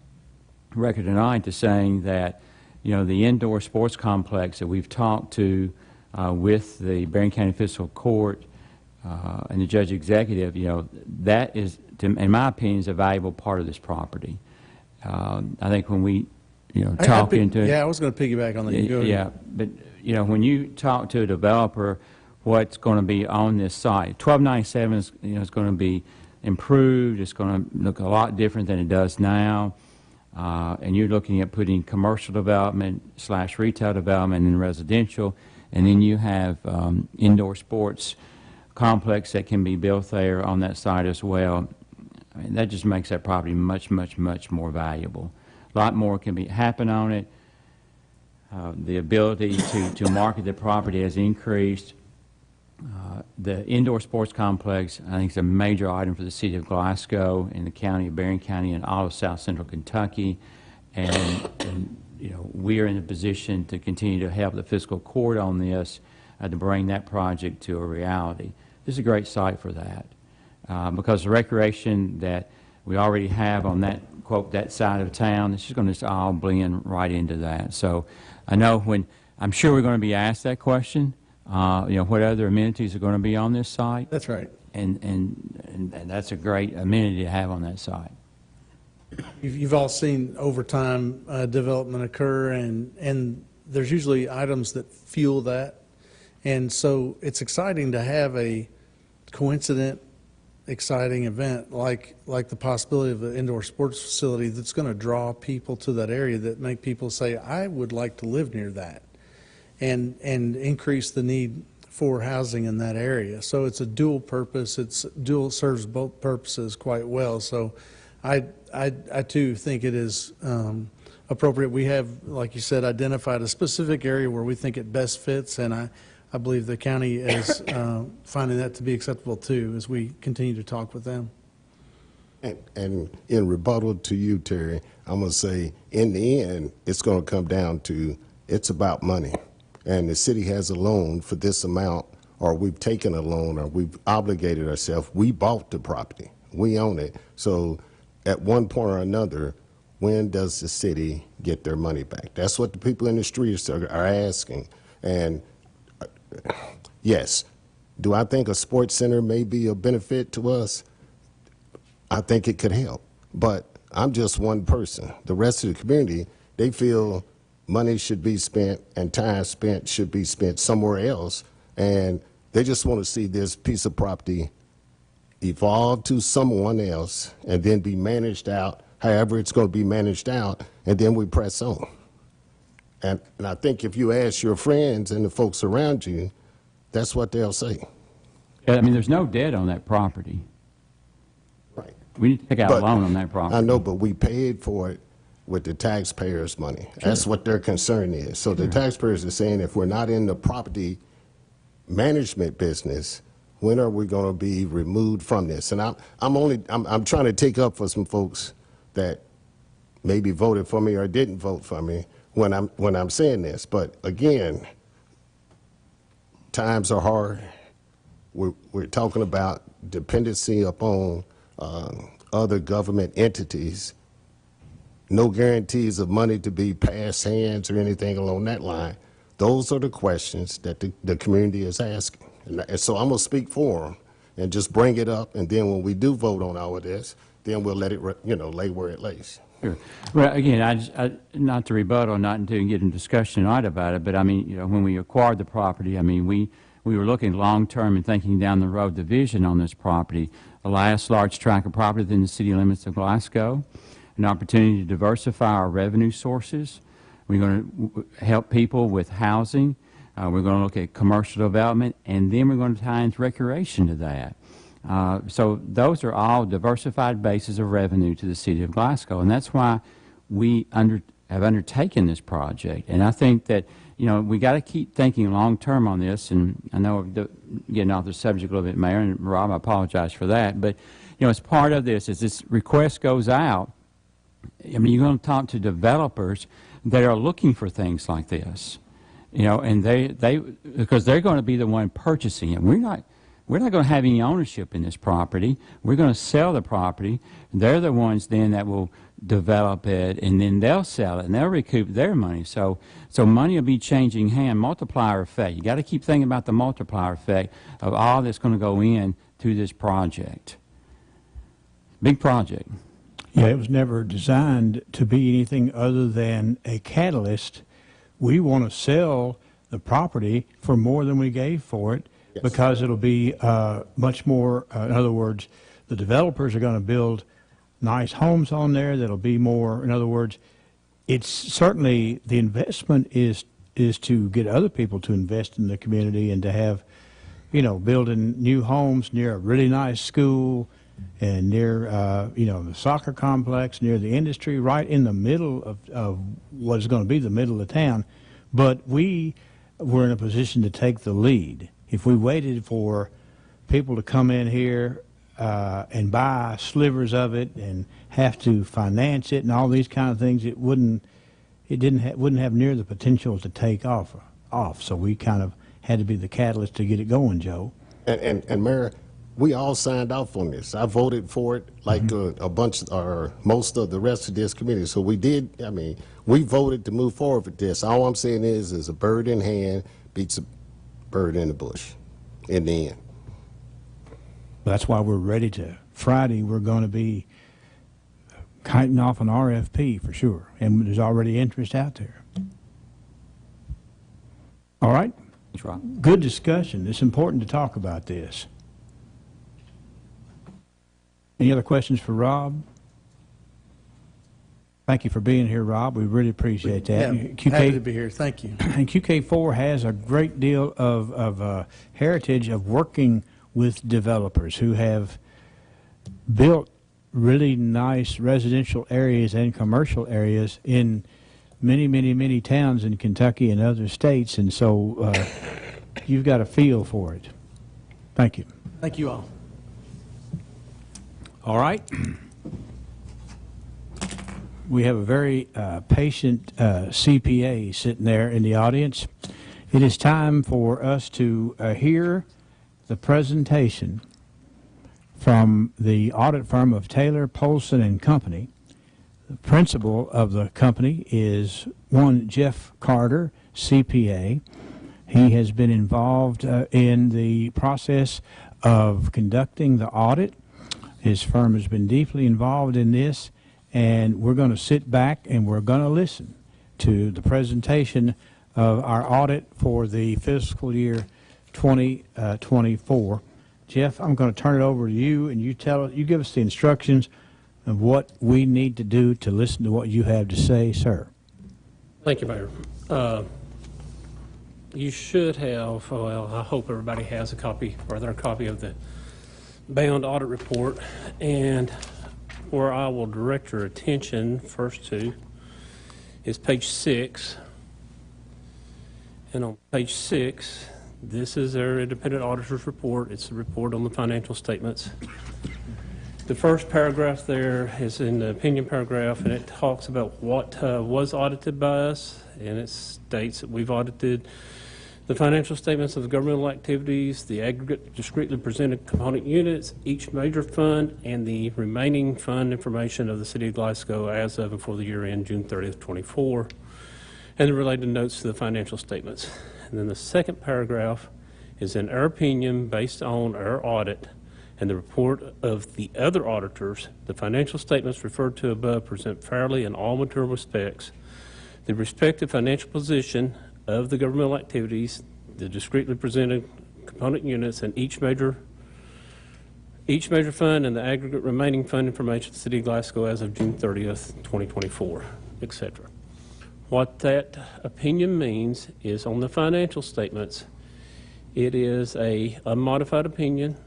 record tonight to saying that, the indoor sports complex that we've talked to with the Barron County Fiscal Court and the Judge Executive, that is, in my opinion, is a valuable part of this property. I think when we, talk into it. Yeah, I was going to piggyback on that. Yeah, but, when you talk to a developer, what's going to be on this site, 1297 is, is going to be improved. It's going to look a lot different than it does now. And you're looking at putting commercial development / retail development in residential. And then you have indoor sports complex that can be built there on that site as well. I mean, that just makes that property much, much, much more valuable. A lot more can happen on it. The ability to market the property has increased. The indoor sports complex, I think, is a major item for the city of Glasgow and the county of Barron County and all of South Central Kentucky. And we are in a position to continue to help the fiscal court on this to bring that project to a reality. This is a great site for that because the recreation that we already have on that, quote, that side of town, it's just going to all blend right into that. So I know I'm sure we're going to be asked that question. What other amenities are going to be on this site? That's right. And that's a great amenity to have on that site. You've all seen over time development occur, and there's usually items that fuel that. And so it's exciting to have a coincident, exciting event like the possibility of an indoor sports facility that's going to draw people to that area that make people say, I would like to live near that. And increase the need for housing in that area. So it's a dual purpose. Serves both purposes quite well. So I too think it is appropriate. We have, like you said, identified a specific area where we think it best fits, and I believe the county is finding that to be acceptable too as we continue to talk with them. And in rebuttal to you, Terry, I'm going to say in the end, it's going to come down to it's about money. And the city has a loan for this amount, or we've taken a loan, or we've obligated ourselves. We bought the property. We own it. So at one point or another, when does the city get their money back? That's what the people in the streets are asking. And yes, do I think a sports center may be a benefit to us? I think it could help. But I'm just one person. The rest of the community, they feel money should be spent and time spent should be spent somewhere else, and they just want to see this piece of property evolve to someone else and then be managed out however it's going to be managed out, and then we press on. And I think if you ask your friends and the folks around you, that's what they'll say. Yeah, I mean, there's no debt on that property. Right. We need to take out a loan on that property. I know, but we paid for it with the taxpayers' money. Sure. That's what their concern is. So the taxpayers are saying if we're not in the property management business, when are we going to be removed from this? And I'm trying to take up for some folks that maybe voted for me or didn't vote for me when I'm saying this. But again, times are hard. We're talking about dependency upon other government entities. No guarantees of money to be passed hands or anything along that line. Those are the questions that the community is asking. And so I'm going to speak for them and just bring it up, and then when we do vote on all of this, then we'll let it, lay where it lays. Sure. Well, again, not to rebuttal, not to get in discussion tonight about it, but I mean, when we acquired the property, I mean, we were looking long-term and thinking down the road, the vision on this property, the last large tract of property within the city limits of Glasgow, an opportunity to diversify our revenue sources. We're going to help people with housing. We're going to look at commercial development, and then we're going to tie into recreation to that. So those are all diversified bases of revenue to the city of Glasgow, and that's why we have undertaken this project. And I think that, we got to keep thinking long-term on this, and I know we're getting off the subject a little bit, Mayor, and Rob, I apologize for that, but, as part of this, as this request goes out, I mean, you're going to talk to developers that are looking for things like this, and because they're going to be the one purchasing it. We're not going to have any ownership in this property. We're going to sell the property. They're the ones then that will develop it, and then they'll sell it, and they'll recoup their money. So money will be changing hand, multiplier effect. You got to keep thinking about the multiplier effect of all that's going to go in to this project. Big project. Yeah, it was never designed to be anything other than a catalyst. We want to sell the property for more than we gave for it. Yes. Because it'll be much more, in other words, the developers are going to build nice homes on there that'll be more, in other words, it's certainly, the investment is to get other people to invest in the community and to have, building new homes near a really nice school and near, the soccer complex, near the industry, right in the middle of what is going to be the middle of town. But we were in a position to take the lead. If we waited for people to come in here and buy slivers of it and have to finance it and all these kind of things, it wouldn't have near the potential to take off. So we kind of had to be the catalyst to get it going, Joe. And Mayor, we all signed off on this. I voted for it like a bunch or most of the rest of this committee. So we did. I mean, we voted to move forward with this. All I'm saying is a bird in hand beats a bird in the bush in the end. That's why we're ready to. Friday, we're going to be kiting off an RFP for sure, and there's already interest out there. All right? That's right. Good discussion. It's important to talk about this. Any other questions for Rob? Thank you for being here, Rob. We really appreciate that. Yeah, happy to be here. Thank you. And QK4 has a great deal of heritage of working with developers who have built really nice residential areas and commercial areas in many, many, many towns in Kentucky and other states. And so you've got a feel for it. Thank you. Thank you all. All right. We have a very patient CPA sitting there in the audience. It is time for us to hear the presentation from the audit firm of Taylor, Polson and Company. The principal of the company is one Jeff Carter, CPA. He has been involved in the process of conducting the audit. His firm has been deeply involved in this, and we're going to sit back and we're going to listen to the presentation of our audit for the fiscal year 2024. Jeff, I'm going to turn it over to you, and you give us the instructions of what we need to do to listen to what you have to say, sir. Thank you, Mayor. You should have, well, I hope everybody has a copy of the bound audit report, and where I will direct your attention first to is page 6. And on page 6, this is our independent auditor's report. It's a report on the financial statements. The first paragraph there is in the opinion paragraph, and it talks about what was audited by us, and it states that we've audited the financial statements of the governmental activities, the aggregate discretely presented component units, each major fund, and the remaining fund information of the City of Glasgow as of and for the year end June 30th, 24. and the related notes to the financial statements. And then the second paragraph is in our opinion, based on our audit and the report of the other auditors, the financial statements referred to above present fairly in all material respects the respective financial position of the governmental activities, the discretely presented component units, and each major fund and the aggregate remaining fund information of the City of Glasgow as of June 30th, 2024, etc. What that opinion means is on the financial statements, it is a unmodified opinion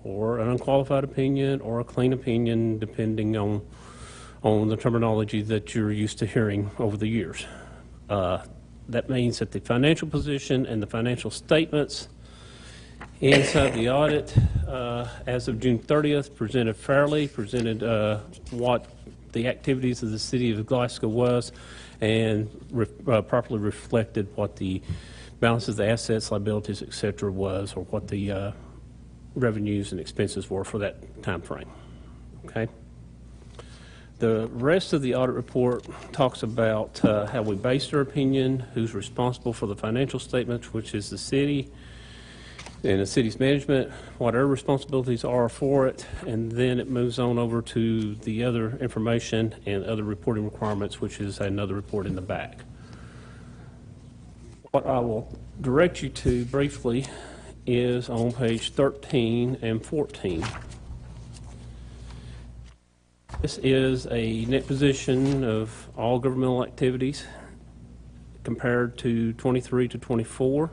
or an unqualified opinion or a clean opinion, depending on the terminology that you're used to hearing over the years. That means that the financial position and the financial statements inside the audit as of June 30th presented fairly, presented what the activities of the City of Glasgow was, and properly reflected what the balance of the assets, liabilities, et cetera, was, or what the revenues and expenses were for that time frame. Okay? The rest of the audit report talks about how we based our opinion, who's responsible for the financial statements, which is the city and the city's management, what our responsibilities are for it, and then it moves on over to the other information and other reporting requirements, which is another report in the back. What I will direct you to briefly is on page 13 and 14. This is a net position of all governmental activities compared to 23 to 24.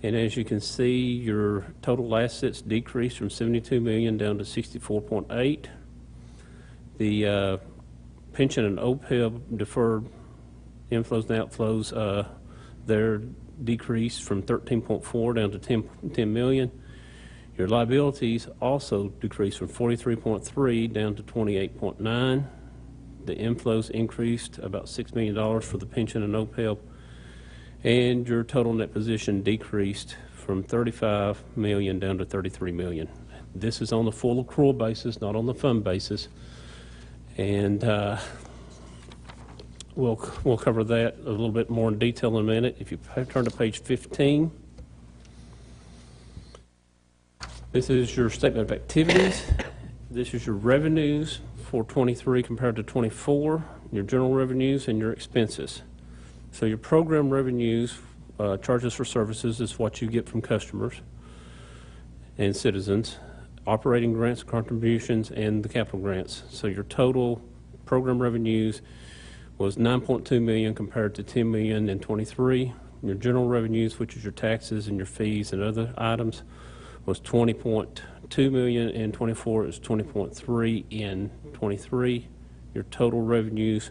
And as you can see, your total assets decreased from 72 million down to 64.8. The pension and OPEB deferred inflows and outflows, they're decreased from 13.4 down to 10 million. Your liabilities also decreased from 43.3 down to 28.9. The inflows increased about $6 million for the pension and OPEB. And your total net position decreased from 35 million down to 33 million. This is on the full accrual basis, not on the fund basis. And we'll cover that a little bit more in detail in a minute. If you turn to page 15, this is your statement of activities. This is your revenues for 23 compared to 24, your general revenues and your expenses. So your program revenues, charges for services, is what you get from customers and citizens, operating grants, contributions, and the capital grants. So your total program revenues was 9.2 million compared to 10 million in 23. Your general revenues, which is your taxes and your fees and other items, was 20.2 million in 24. It was 20.3 in 23. Your total revenues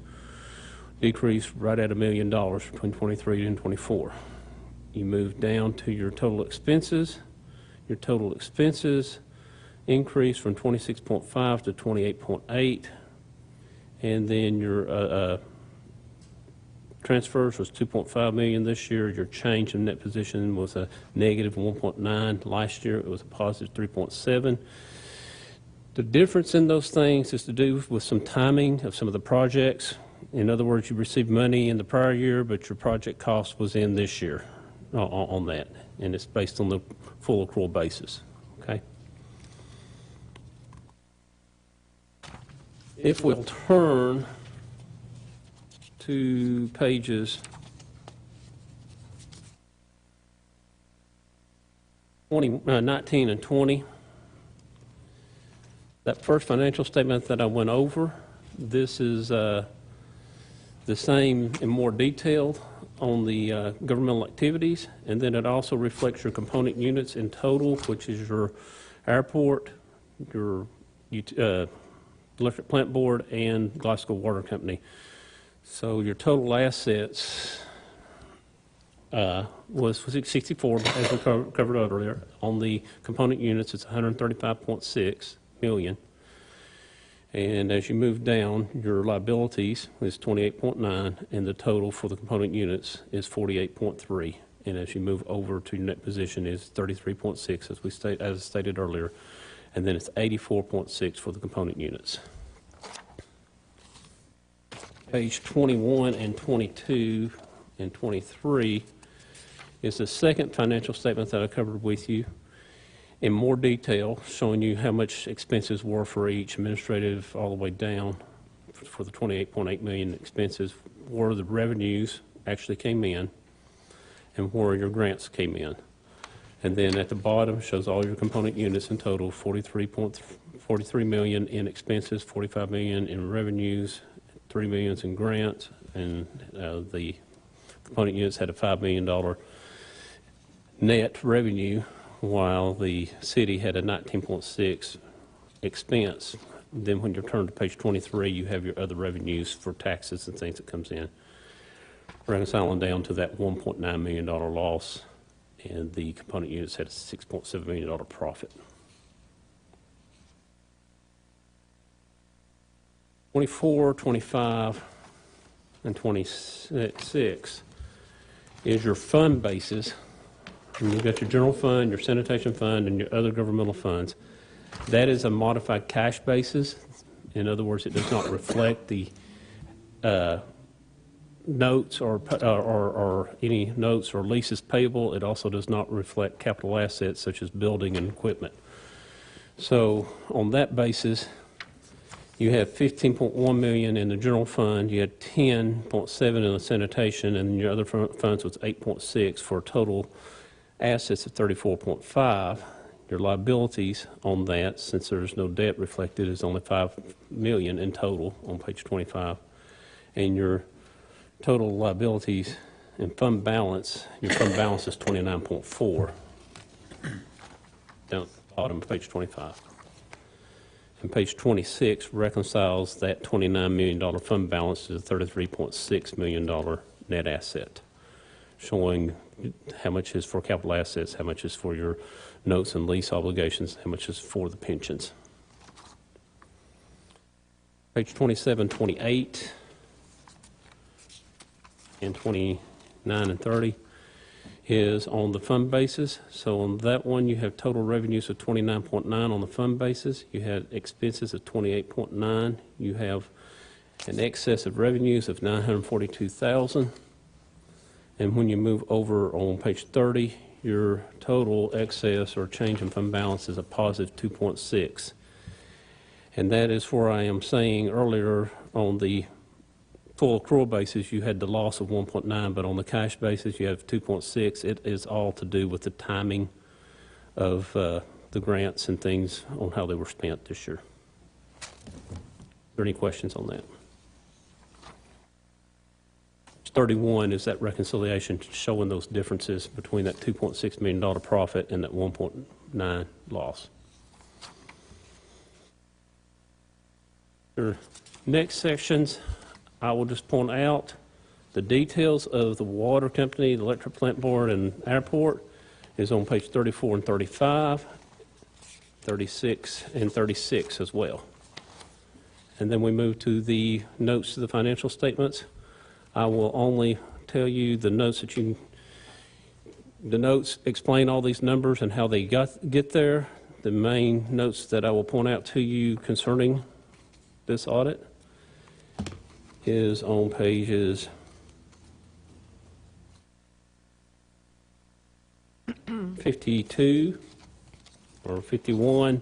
decreased right at $1 million between 23 and 24. You move down to your total expenses. Your total expenses increased from 26.5 to 28.8, and then your transfers was 2.5 million this year. Your change in net position was a negative 1.9. Last year it was a positive 3.7. The difference in those things is to do with some timing of some of the projects. In other words, you received money in the prior year, but your project cost was in this year on that, and it's based on the full accrual basis, okay? If we'll turn to pages 19 and 20, that first financial statement that I went over, this is the same in more detail on the governmental activities, and then it also reflects your component units in total, which is your airport, your electric plant board, and Glasgow Water Company. So your total assets was 64, as we covered earlier. On the component units, it's 135.6 million. And as you move down, your liabilities is 28.9, and the total for the component units is 48.3. And as you move over to your net position is 33.6, as stated earlier, and then it's 84.6 for the component units. Page 21 and 22 and 23 is the second financial statement that I covered with you in more detail, showing you how much expenses were for each, administrative all the way down for the 28.8 million expenses, where the revenues actually came in and where your grants came in. And then at the bottom shows all your component units in total, 43 million in expenses, 45 million in revenues, 3 million in grants, and the component units had a $5 million net revenue, while the city had a 19.6 expense. Then when you turn to page 23, you have your other revenues for taxes and things that comes in, reconciling down to that $1.9 million loss, and the component units had a $6.7 million profit. 24, 25, and 26 is your fund basis. And you've got your general fund, your sanitation fund, and your other governmental funds. That is a modified cash basis. In other words, it does not reflect the notes or any notes or leases payable. It also does not reflect capital assets such as building and equipment. So on that basis, you have 15.1 million in the general fund, you had 10.7 in the sanitation, and your other funds was 8.6 for total assets of 34.5. Your liabilities on that, since there's no debt reflected, is only 5 million in total on page 25. And your total liabilities and fund balance, your fund balance is 29.4 down at the bottom of page 25. And page 26 reconciles that $29 million fund balance to the $33.6 million net asset, showing how much is for capital assets, how much is for your notes and lease obligations, how much is for the pensions. Page 27, 28, and 29 and 30 is on the fund basis. So on that one, you have total revenues of 29.9 on the fund basis. You had expenses of 28.9. You have an excess of revenues of 942,000. And when you move over on page 30, your total excess or change in fund balance is a positive 2.6. And that is where I am saying earlier on the full accrual basis, you had the loss of 1.9, but on the cash basis, you have 2.6. It is all to do with the timing of the grants and things on how they were spent this year. Are there any questions on that? 31 is that reconciliation showing those differences between that $2.6 million profit and that 1.9 loss. Your next sections, I will just point out the details of the water company, the electric plant board, and airport is on page 34 and 35, 36 and 36 as well. And then we move to the notes to the financial statements. I will only tell you the notes that the notes explain all these numbers and how they get there. The main notes that I will point out to you concerning this audit is on pages 52 or 51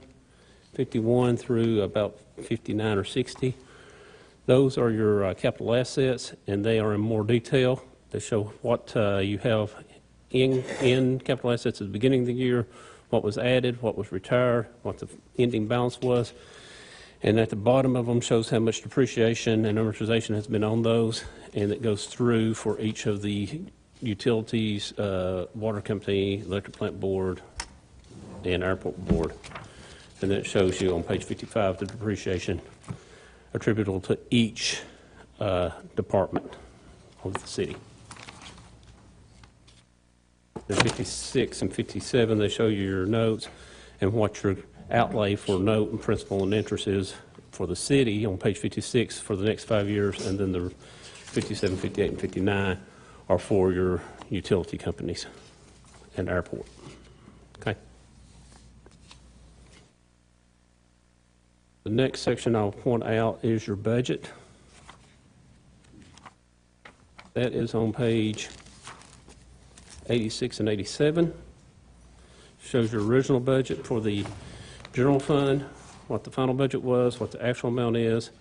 through about 59 or 60. Those are your capital assets, and they are in more detail. They show what you have in capital assets at the beginning of the year, what was added, what was retired, what the ending balance was. And at the bottom of them shows how much depreciation and amortization has been on those, and it goes through for each of the utilities, water company, electric plant board, and airport board. And then it shows you on page 55 the depreciation attributable to each department of the city. In 56 and 57, they show you your notes and what your outlay for note and principal and interest is for the city on page 56 for the next 5 years, and then the 57, 58, and 59 are for your utility companies and airport. Okay. The next section I'll point out is your budget. That is on page 86 and 87. Shows your original budget for the general fund, what the final budget was, what the actual amount is,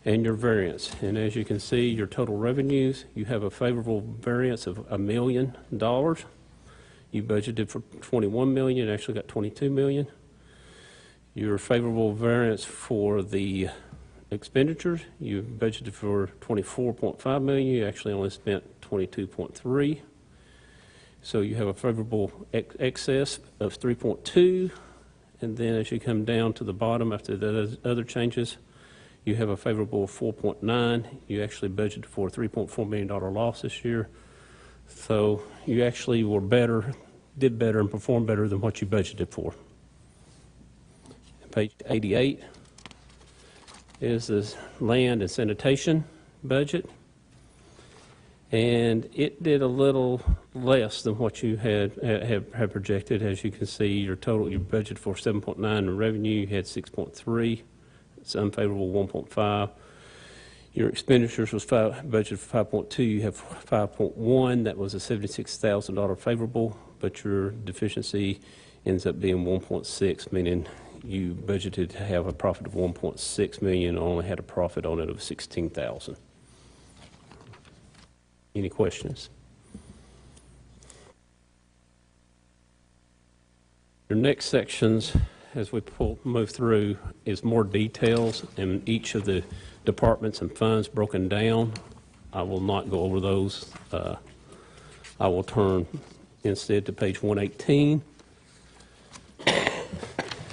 and your variance. And as you can see, your total revenues, you have a favorable variance of $1 million. You budgeted for $21 million, actually got $22 million. Your favorable variance for the expenditures, you budgeted for $24.5 million, you actually only spent $22.3. So you have a favorable excess of 3.2, and then as you come down to the bottom after the other changes, you have a favorable 4.9. You actually budgeted for a $3.4 million loss this year. So you actually were better, did better, and performed better than what you budgeted for. Page 88 is the land and sanitation budget. And it did a little less than what you had projected. As you can see, your total, you budgeted for 7.9 in revenue, you had 6.3. It's unfavorable 1.5. Your expenditures was budgeted for 5.2. You have 5.1. That was a $76,000 favorable, but your deficiency ends up being 1.6, meaning you budgeted to have a profit of 1.6 million, and only had a profit on it of 16,000. Any questions? Your next sections, as we move through, is more details in each of the departments and funds broken down. I will not go over those. I will turn instead to page 118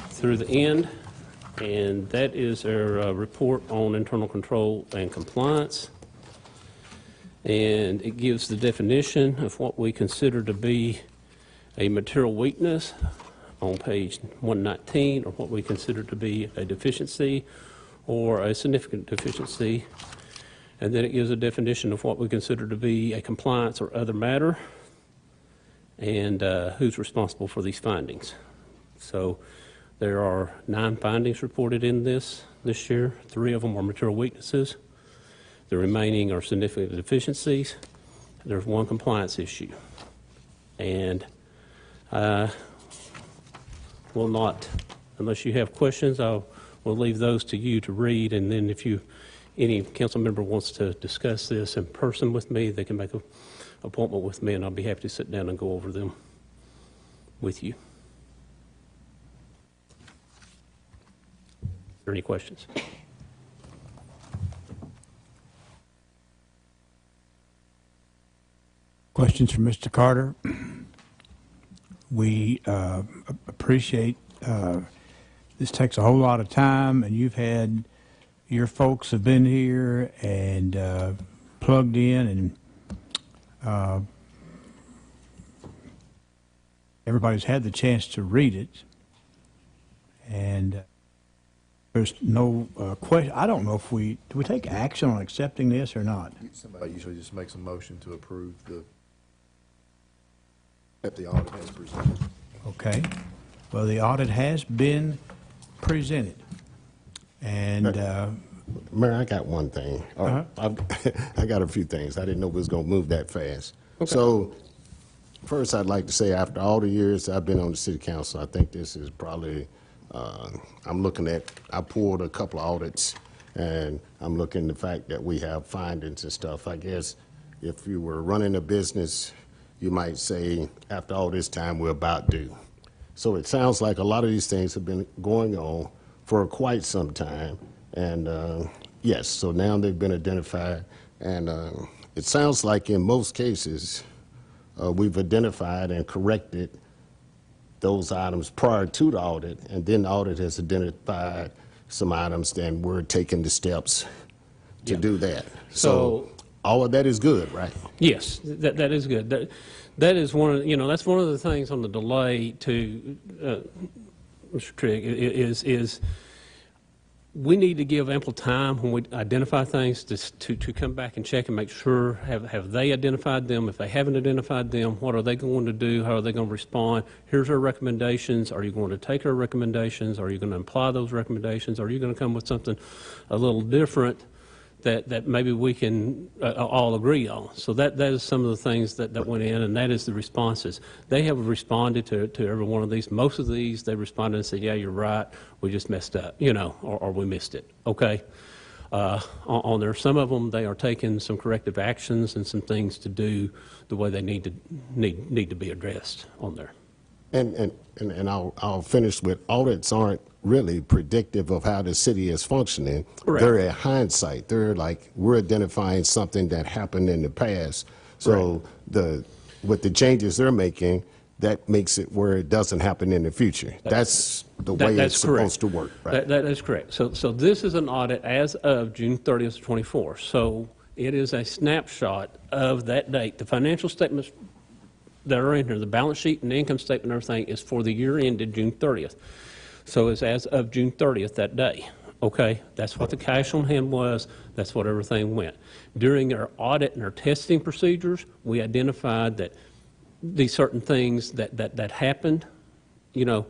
through the end, and that is our report on internal control and compliance. And it gives the definition of what we consider to be a material weakness on page 119, or what we consider to be a deficiency or a significant deficiency. And then it gives a definition of what we consider to be a compliance or other matter, and who's responsible for these findings. So there are 9 findings reported in this year. 3 of them are material weaknesses. The remaining are significant deficiencies. There's 1 compliance issue. And will not, unless you have questions, we'll leave those to you to read. And then if any council member wants to discuss this in person with me, they can make an appointment with me, and I'll be happy to sit down and go over them with you. Are there any questions? Questions for Mr. Carter? We appreciate this takes a whole lot of time, and your folks have been here and plugged in, and everybody's had the chance to read it. And there's no question. I don't know if do we take action on accepting this or not? Somebody usually just makes a motion to approve the audit has presented. Okay. Well, the audit has been presented. And Mayor, I got one thing. I got a few things. I didn't know we was going to move that fast. Okay. So first, I'd like to say, after all the years I've been on the city council, I think this is probably, I pulled a couple of audits, and I'm looking at the fact that we have findings and stuff. I guess if you were running a business, you might say, after all this time, we're about due. So it sounds like a lot of these things have been going on for quite some time. And yes, so now they've been identified. And it sounds like in most cases, we've identified and corrected those items prior to the audit, and then the audit has identified some items, then we're taking the steps to do that. So all of that is good, right? Yes, that is good. That is one of, that's one of the things on the delay to Mr. Trigg is we need to give ample time when we identify things to come back and check and make sure, have they identified them? If they haven't identified them, what are they going to do? How are they going to respond? Here's our recommendations. Are you going to take our recommendations? Are you going to apply those recommendations? Are you going to come with something a little different that maybe we can all agree on. So that is some of the things that went in, and that is the responses. They have responded to every one of these. Most of these, they responded and said, yeah, you're right, we just messed up, or we missed it, okay? On there, some of them, they are taking some corrective actions and some things to do the way they need to be addressed on there. And I'll finish with, audits aren't really predictive of how the city is functioning. Correct. They're a hindsight. They're like, we're identifying something that happened in the past. So with the changes they're making, that makes it where it doesn't happen in the future. That's the way it's supposed to work, right? That is correct. So this is an audit as of June 30th, 24. So it is a snapshot of that date. The financial statements that are in here, the balance sheet and the income statement and everything, is for the year ended June 30th. So it's as of June 30th that day, okay? That's what the cash on hand was. That's what everything went. During our audit and our testing procedures, we identified that these certain things that happened, and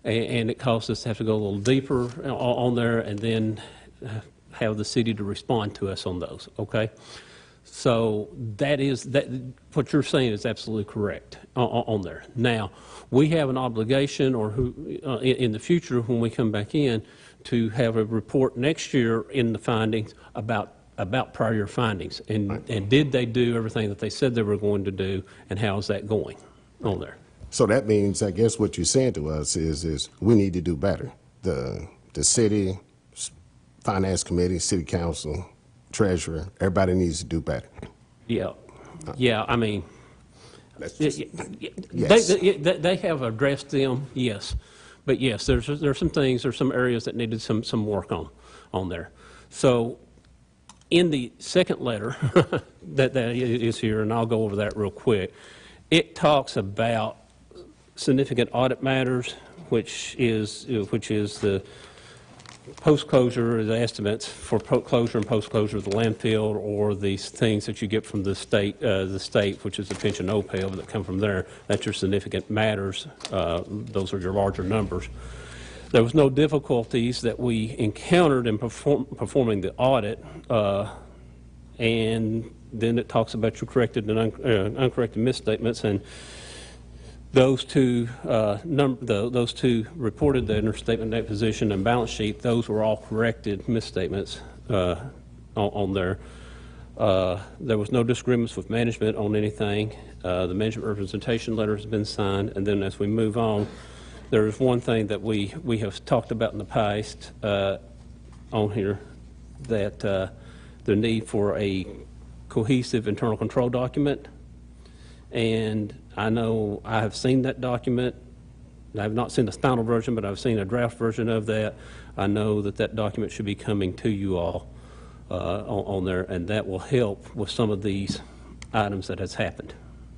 it caused us to have to go a little deeper on there and then have the city to respond to us on those, okay? So that what you're saying is absolutely correct on there. Now, we have an obligation, or in the future when we come back in, to have a report next year in the findings about prior findings, and did they do everything that they said they were going to do, and how is that going on there? So that means, I guess what you're saying to us is we need to do better. The city, finance committee, city council, treasurer, everybody needs to do better. Yeah, I mean, Yes. they have addressed them, yes. But yes, there's some things, there's some areas that needed some work on there. So in the second letter that is here, and I'll go over that real quick, it talks about significant audit matters, which is the post-closure, the estimates for closure and post-closure of the landfill, or these things that you get from the state, which is the pension OPEB that come from there. That's your significant matters. Those are your larger numbers. There was no difficulties that we encountered in performing the audit, and then it talks about your corrected and uncorrected misstatements, and those two reported the interstatement net position and balance sheet. Those were all corrected misstatements on there. There was no disagreements with management on anything. The management representation letter has been signed, and then as we move on, there is one thing that we have talked about in the past on here, that the need for a cohesive internal control document. And I know I have seen that document. I have not seen the final version, but I've seen a draft version of that. I know that document should be coming to you all on there, and that will help with some of these items that has happened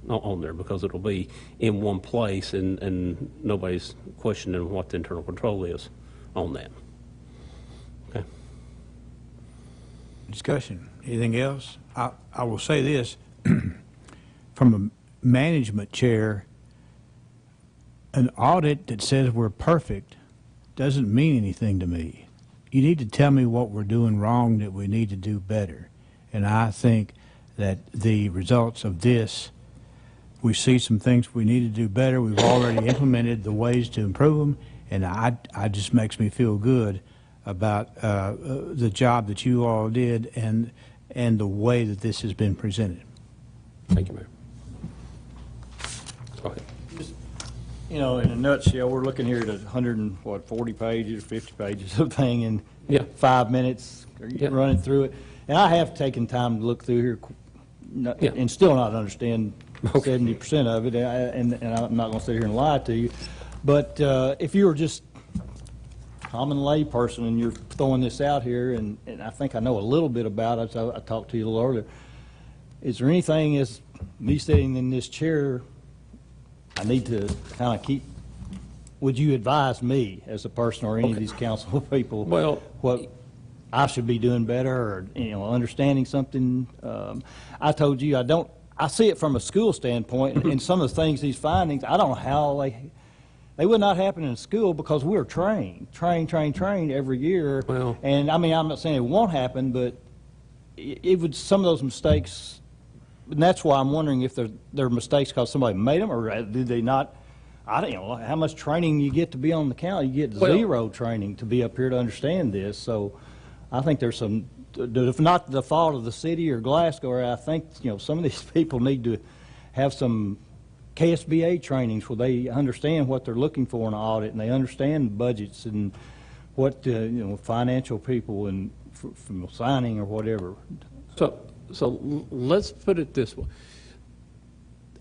on there, because it'll be in one place, and nobody's questioning what the internal control is on that. Okay. Discussion. Anything else? I will say this, from a management chair, an audit that says we're perfect doesn't mean anything to me. You need to tell me what we're doing wrong that we need to do better. And I think that the results of this, we see some things we need to do better. We've already implemented the ways to improve them, and I just makes me feel good about the job that you all did and the way that this has been presented. Thank you, Mayor. Okay. Just, in a nutshell, we're looking here at 140 pages, 50 pages of thing in 5 minutes, running through it. And I have taken time to look through here and still not understand 70% of it, and I'm not going to sit here and lie to you. But if you were just a common lay person and you're throwing this out here, and I think I know a little bit about it, so I talked to you a little earlier, is there anything as me sitting in this chair I need to kind of keep, would you advise me as a person or any of these council people what I should be doing better, or understanding something? I told you I see it from a school standpoint, and some of the things, these findings, I don't know how they would not happen in school, because we're trained every year. And I mean, I'm not saying it won't happen, but it would, some of those mistakes, and that's why I'm wondering if they're mistakes because somebody made them, or did they not? I don't know how much training you get to be on the council. You get zero training to be up here to understand this. So I think there's some, if not the fault of the city or Glasgow, I think, some of these people need to have some KSBA trainings where they understand what they're looking for in an audit, and they understand budgets and what, financial people and from signing or whatever. So let's put it this way.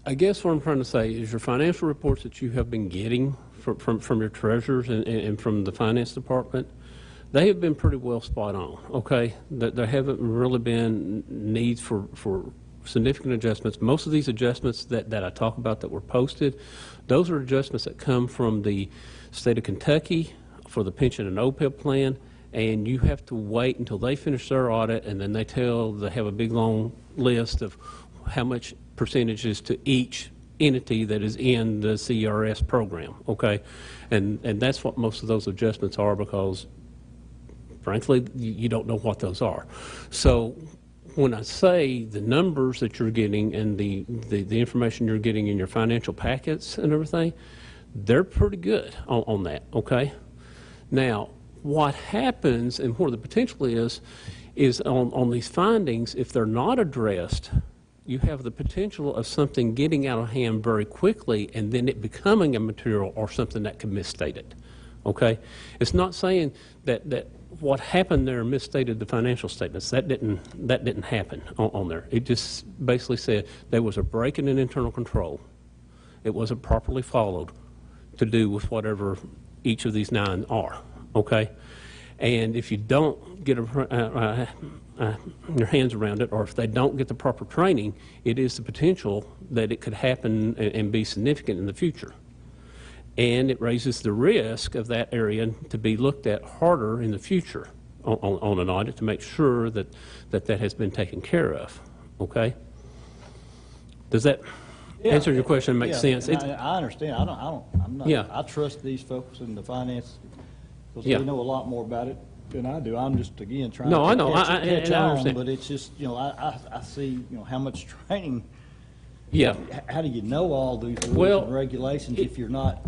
I guess what I'm trying to say is your financial reports that you have been getting from your treasurers and from the finance department, they have been pretty well spot on, okay? There haven't really been needs for significant adjustments. Most of these adjustments that I talk about that were posted, those are adjustments that come from the state of Kentucky for the pension and OPEB plan, and you have to wait until they finish their audit, and then they have a big long list of how much percentages to each entity that is in the CRS program, okay? And that's what most of those adjustments are, because frankly, you don't know what those are. So when I say the numbers that you're getting and the information you're getting in your financial packets and everything, they're pretty good on that, okay? Now, what happens and where the potential is on these findings, if they're not addressed, you have the potential of something getting out of hand very quickly and then it becoming a material or something that can misstate it, okay? It's not saying that what happened there misstated the financial statements. That didn't happen on there. It just basically said there was a break in an internal control. It wasn't properly followed to do with whatever each of these 9 are, okay? And if you don't get your hands around it, or if they don't get the proper training, it is the potential that it could happen and be significant in the future. And it raises the risk of that area to be looked at harder in the future on an audit to make sure that has been taken care of, okay? Does that answer your question and make sense? I understand. I'm not, I trust these folks in the finance because they know a lot more about it than I do. I'm just, again, trying to catch on, but it's just, I see, how much training. Yeah. How do you know all these rules and regulations if you're not,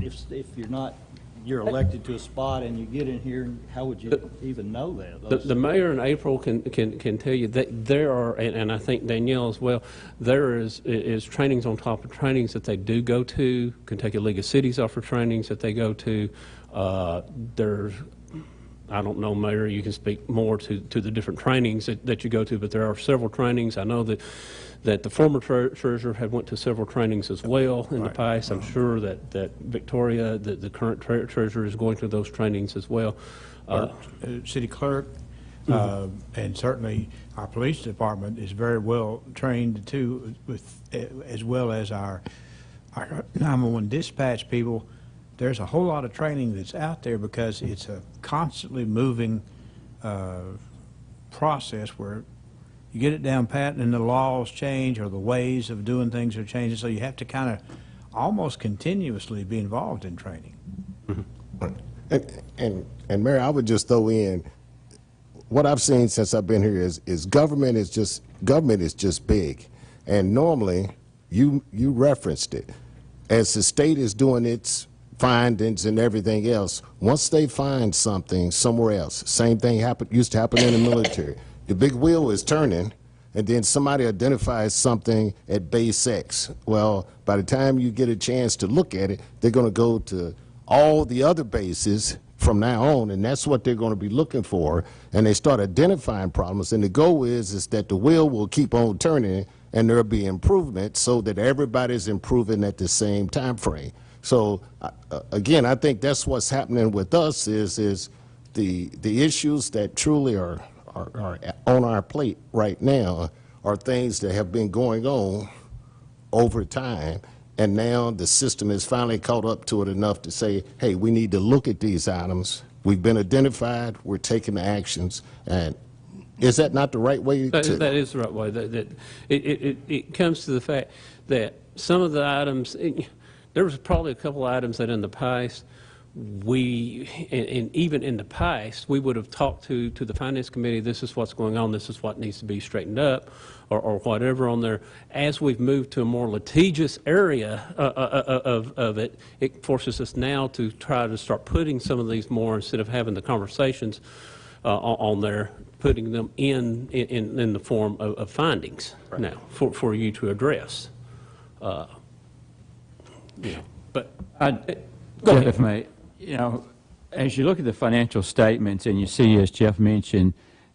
you're elected to a spot and you get in here, and how would you even know that? The mayor in April can tell you that there are, and I think Danielle as well, there is trainings on top of trainings that they do go to. Kentucky League of Cities offer trainings that they go to. There's, I don't know, Mayor, you can speak more to the different trainings that you go to, but there are several trainings. I know that the former treasurer had went to several trainings as well in the past. I'm sure that Victoria, the current treasurer, is going to those trainings as well. City clerk, and certainly our police department is very well trained too, as well as our 911 dispatch people. There's a whole lot of training that's out there because it's a constantly moving process where you get it down pat and the laws change or the ways of doing things are changing, so you have to kind of almost continuously be involved in training. And Mary, I would just throw in, what I've seen since I've been here is government is just big, and normally you referenced it, as the state is doing its findings and everything else. Once they find something somewhere else, same thing used to happen in the military. The big wheel is turning, and then somebody identifies something at base X. Well, by the time you get a chance to look at it, they're going to go to all the other bases from now on, and that's what they're going to be looking for. And they start identifying problems, and the goal is that the wheel will keep on turning, and there'll be improvement so that everybody's improving at the same time frame. So again, I think that's what's happening with us is the issues that truly are on our plate right now are things that have been going on over time, and now the system has finally caught up to it enough to say, hey, we need to look at these items. We've been identified, we're taking the actions, and is that not the right way to? That is the right way. It comes to the fact that some of the items, there was probably a couple items that in the past and even in the past, we would have talked to the Finance Committee, this is what's going on, this is what needs to be straightened up, or whatever on there. As we've moved to a more litigious area of it, it forces us now to try to start putting some of these more, instead of having the conversations on there, putting them in the form of findings now for you to address. But go ahead. If I may, as you look at the financial statements and you see, as Jeff mentioned,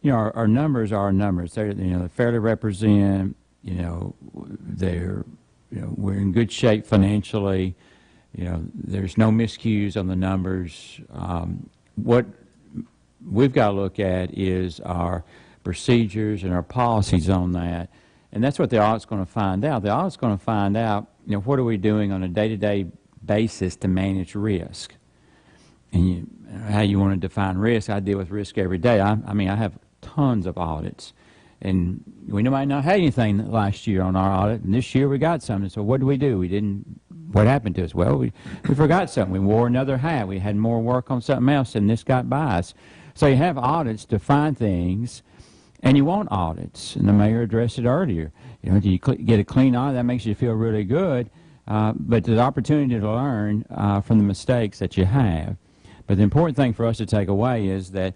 our numbers are our numbers. They fairly represent, we're in good shape financially. There's no miscues on the numbers. What we've got to look at is our procedures and our policies on that. And that's what the audit's going to find out. The audit's going to find out, what are we doing on a day-to-day basis to manage risk? And how you want to define risk. I deal with risk every day. I have tons of audits. And we might not have anything last year on our audit, and this year we got something. So what do? What happened to us? Well, we forgot something. We wore another hat. We had more work on something else, and this got by us. So you have audits to find things, and you want audits. And the mayor addressed it earlier. Do you get a clean audit? That makes you feel really good. But there's opportunity to learn from the mistakes that you have. But the important thing for us to take away is that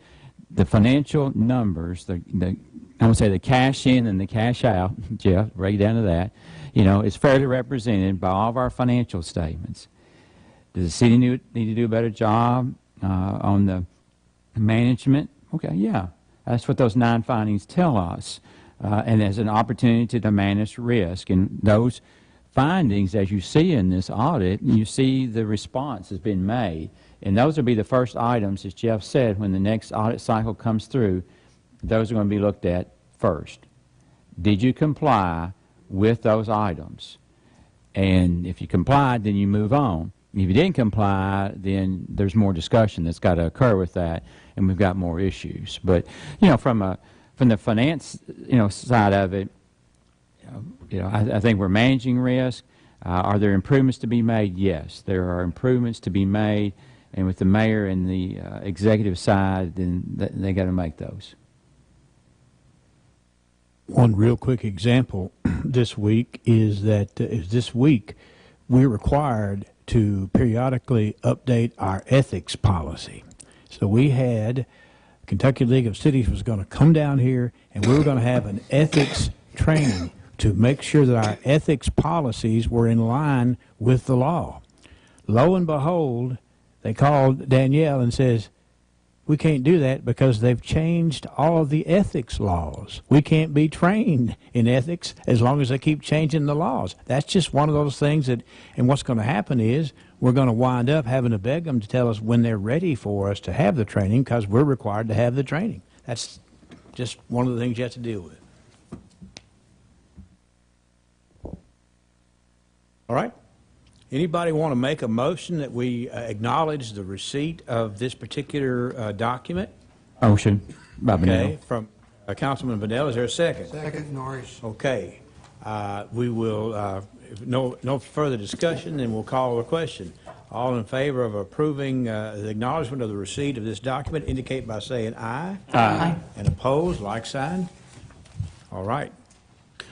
the financial numbers, I would say the cash in and the cash out, Jeff, break down to that, is fairly represented by all of our financial statements. Does the city need to do a better job on the management? Okay, yeah. That's what those 9 findings tell us. And there's an opportunity to manage risk. And those findings, as you see in this audit, you see the response has been made. And those will be the first items, as Jeff said, when the next audit cycle comes through, those are going to be looked at first. Did you comply with those items? And if you complied, then you move on. If you didn't comply, then there's more discussion that's got to occur with that, and we've got more issues. But, from the finance, side of it, I think we're managing risk. Are there improvements to be made? Yes, there are improvements to be made. And with the mayor and the executive side, then they got to make those. One real quick example this week is that this week we're required to periodically update our ethics policy. So we had Kentucky League of Cities was going to come down here, and we were going to have an ethics training to make sure that our ethics policies were in line with the law. Lo and behold, they called Danielle and says, we can't do that because they've changed all of the ethics laws. We can't be trained in ethics as long as they keep changing the laws. That's just one of those things and what's going to happen is we're going to wind up having to beg them to tell us when they're ready for us to have the training because we're required to have the training. That's just one of the things you have to deal with. All right. Anybody want to make a motion that we acknowledge the receipt of this particular document? Motion by Bonnell. Okay, from Councilman Bonnell. Is there a second? Second, Norris. Okay. We will, if no further discussion, then we'll call the question. All in favor of approving the acknowledgement of the receipt of this document indicate by saying aye. Aye. And opposed, like sign. All right.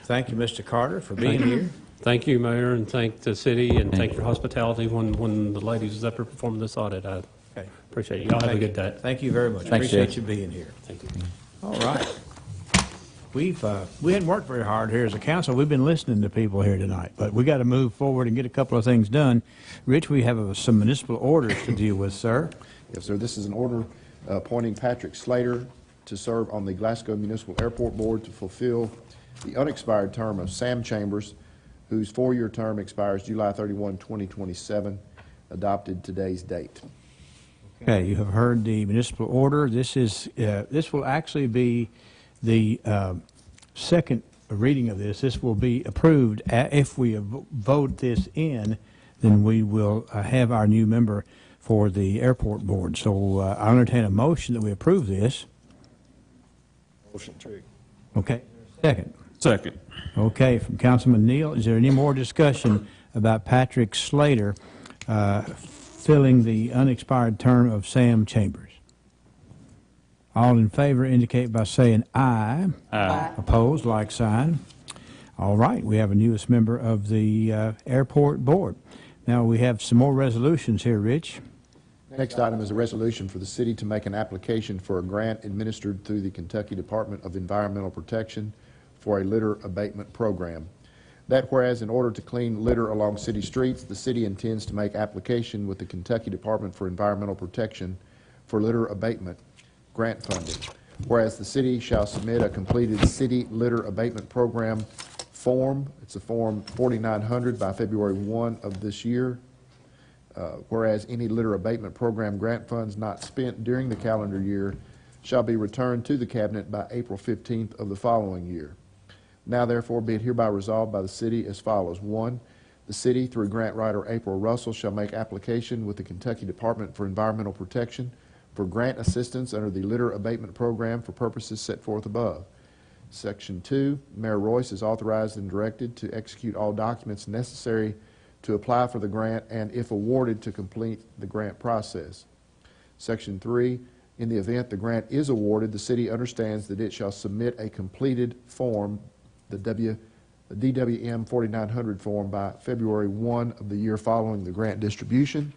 Thank you, Mr. Carter, for being here. Thank you, Mayor, and thank the city, and thank your hospitality when the ladies was up here performing this audit. I appreciate it. Y'all have a good day. Thank you very much. Thanks, Appreciate Jeff. you being here. Thank you. All right. We hadn't worked very hard here as a council. We've been listening to people here tonight, but we got to move forward and get a couple of things done. Rich, we have some municipal orders to deal with, sir. Yes, sir. This is an order appointing Patrick Slater to serve on the Glasgow Municipal Airport Board to fulfill the unexpired term of Sam Chambers, whose 4-year term expires July 31, 2027, adopted today's date. Okay, you have heard the municipal order. This will actually be the second reading of this. This will be approved. If we vote this in, then we will have our new member for the airport board. So I entertain a motion that we approve this. Motion, Trigg. Okay, second. Second. Okay, from Councilman Neal, is there any more discussion about Patrick Slater fulfilling the unexpired term of Sam Chambers. All in favor indicate by saying aye. Aye. Opposed, like sign. All right, we have a newest member of the airport board. Now, we have some more resolutions here, Rich. Next item is a resolution for the city to make an application for a grant administered through the Kentucky Department of Environmental Protection for a litter abatement program. That whereas in order to clean litter along city streets, the city intends to make application with the Kentucky Department for Environmental Protection for litter abatement grant funding. Whereas the city shall submit a completed city litter abatement program form, it's a form 4900 by February 1 of this year. Whereas any litter abatement program grant funds not spent during the calendar year shall be returned to the cabinet by April 15th of the following year. Now therefore be it hereby resolved by the city as follows. 1, the city through grant writer April Russell shall make application with the Kentucky Department for Environmental Protection for grant assistance under the litter abatement program for purposes set forth above. Section 2, Mayor Royce is authorized and directed to execute all documents necessary to apply for the grant and, if awarded, to complete the grant process. Section 3, in the event the grant is awarded, the city understands that it shall submit a completed form, the DWM 4900 form, by February 1 of the year following the grant distribution,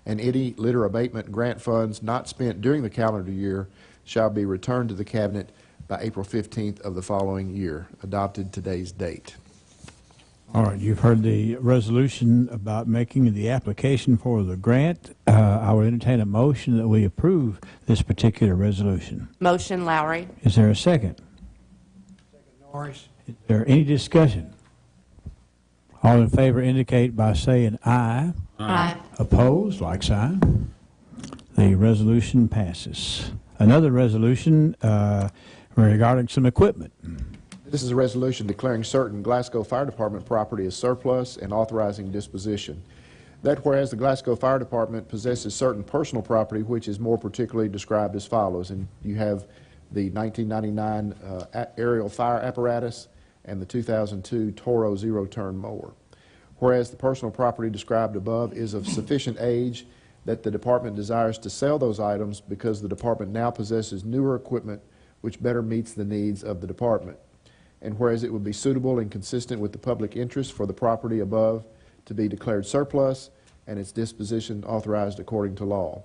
and any litter abatement grant funds not spent during the calendar year shall be returned to the cabinet by April 15th of the following year, adopted today's date. All right, you've heard the resolution about making the application for the grant. I will entertain a motion that we approve this particular resolution. Motion, Lowry. Is there a second? Second, Norris. Is there any discussion? All in favor indicate by saying aye. Aye. Opposed, like sign. The resolution passes. Another resolution regarding some equipment. This is a resolution declaring certain Glasgow Fire Department property as surplus and authorizing disposition. That whereas the Glasgow Fire Department possesses certain personal property which is more particularly described as follows, and you have the 1999 aerial fire apparatus and the 2002 Toro zero-turn mower. Whereas the personal property described above is of sufficient age that the department desires to sell those items because the department now possesses newer equipment which better meets the needs of the department. And whereas it would be suitable and consistent with the public interest for the property above to be declared surplus and its disposition authorized according to law.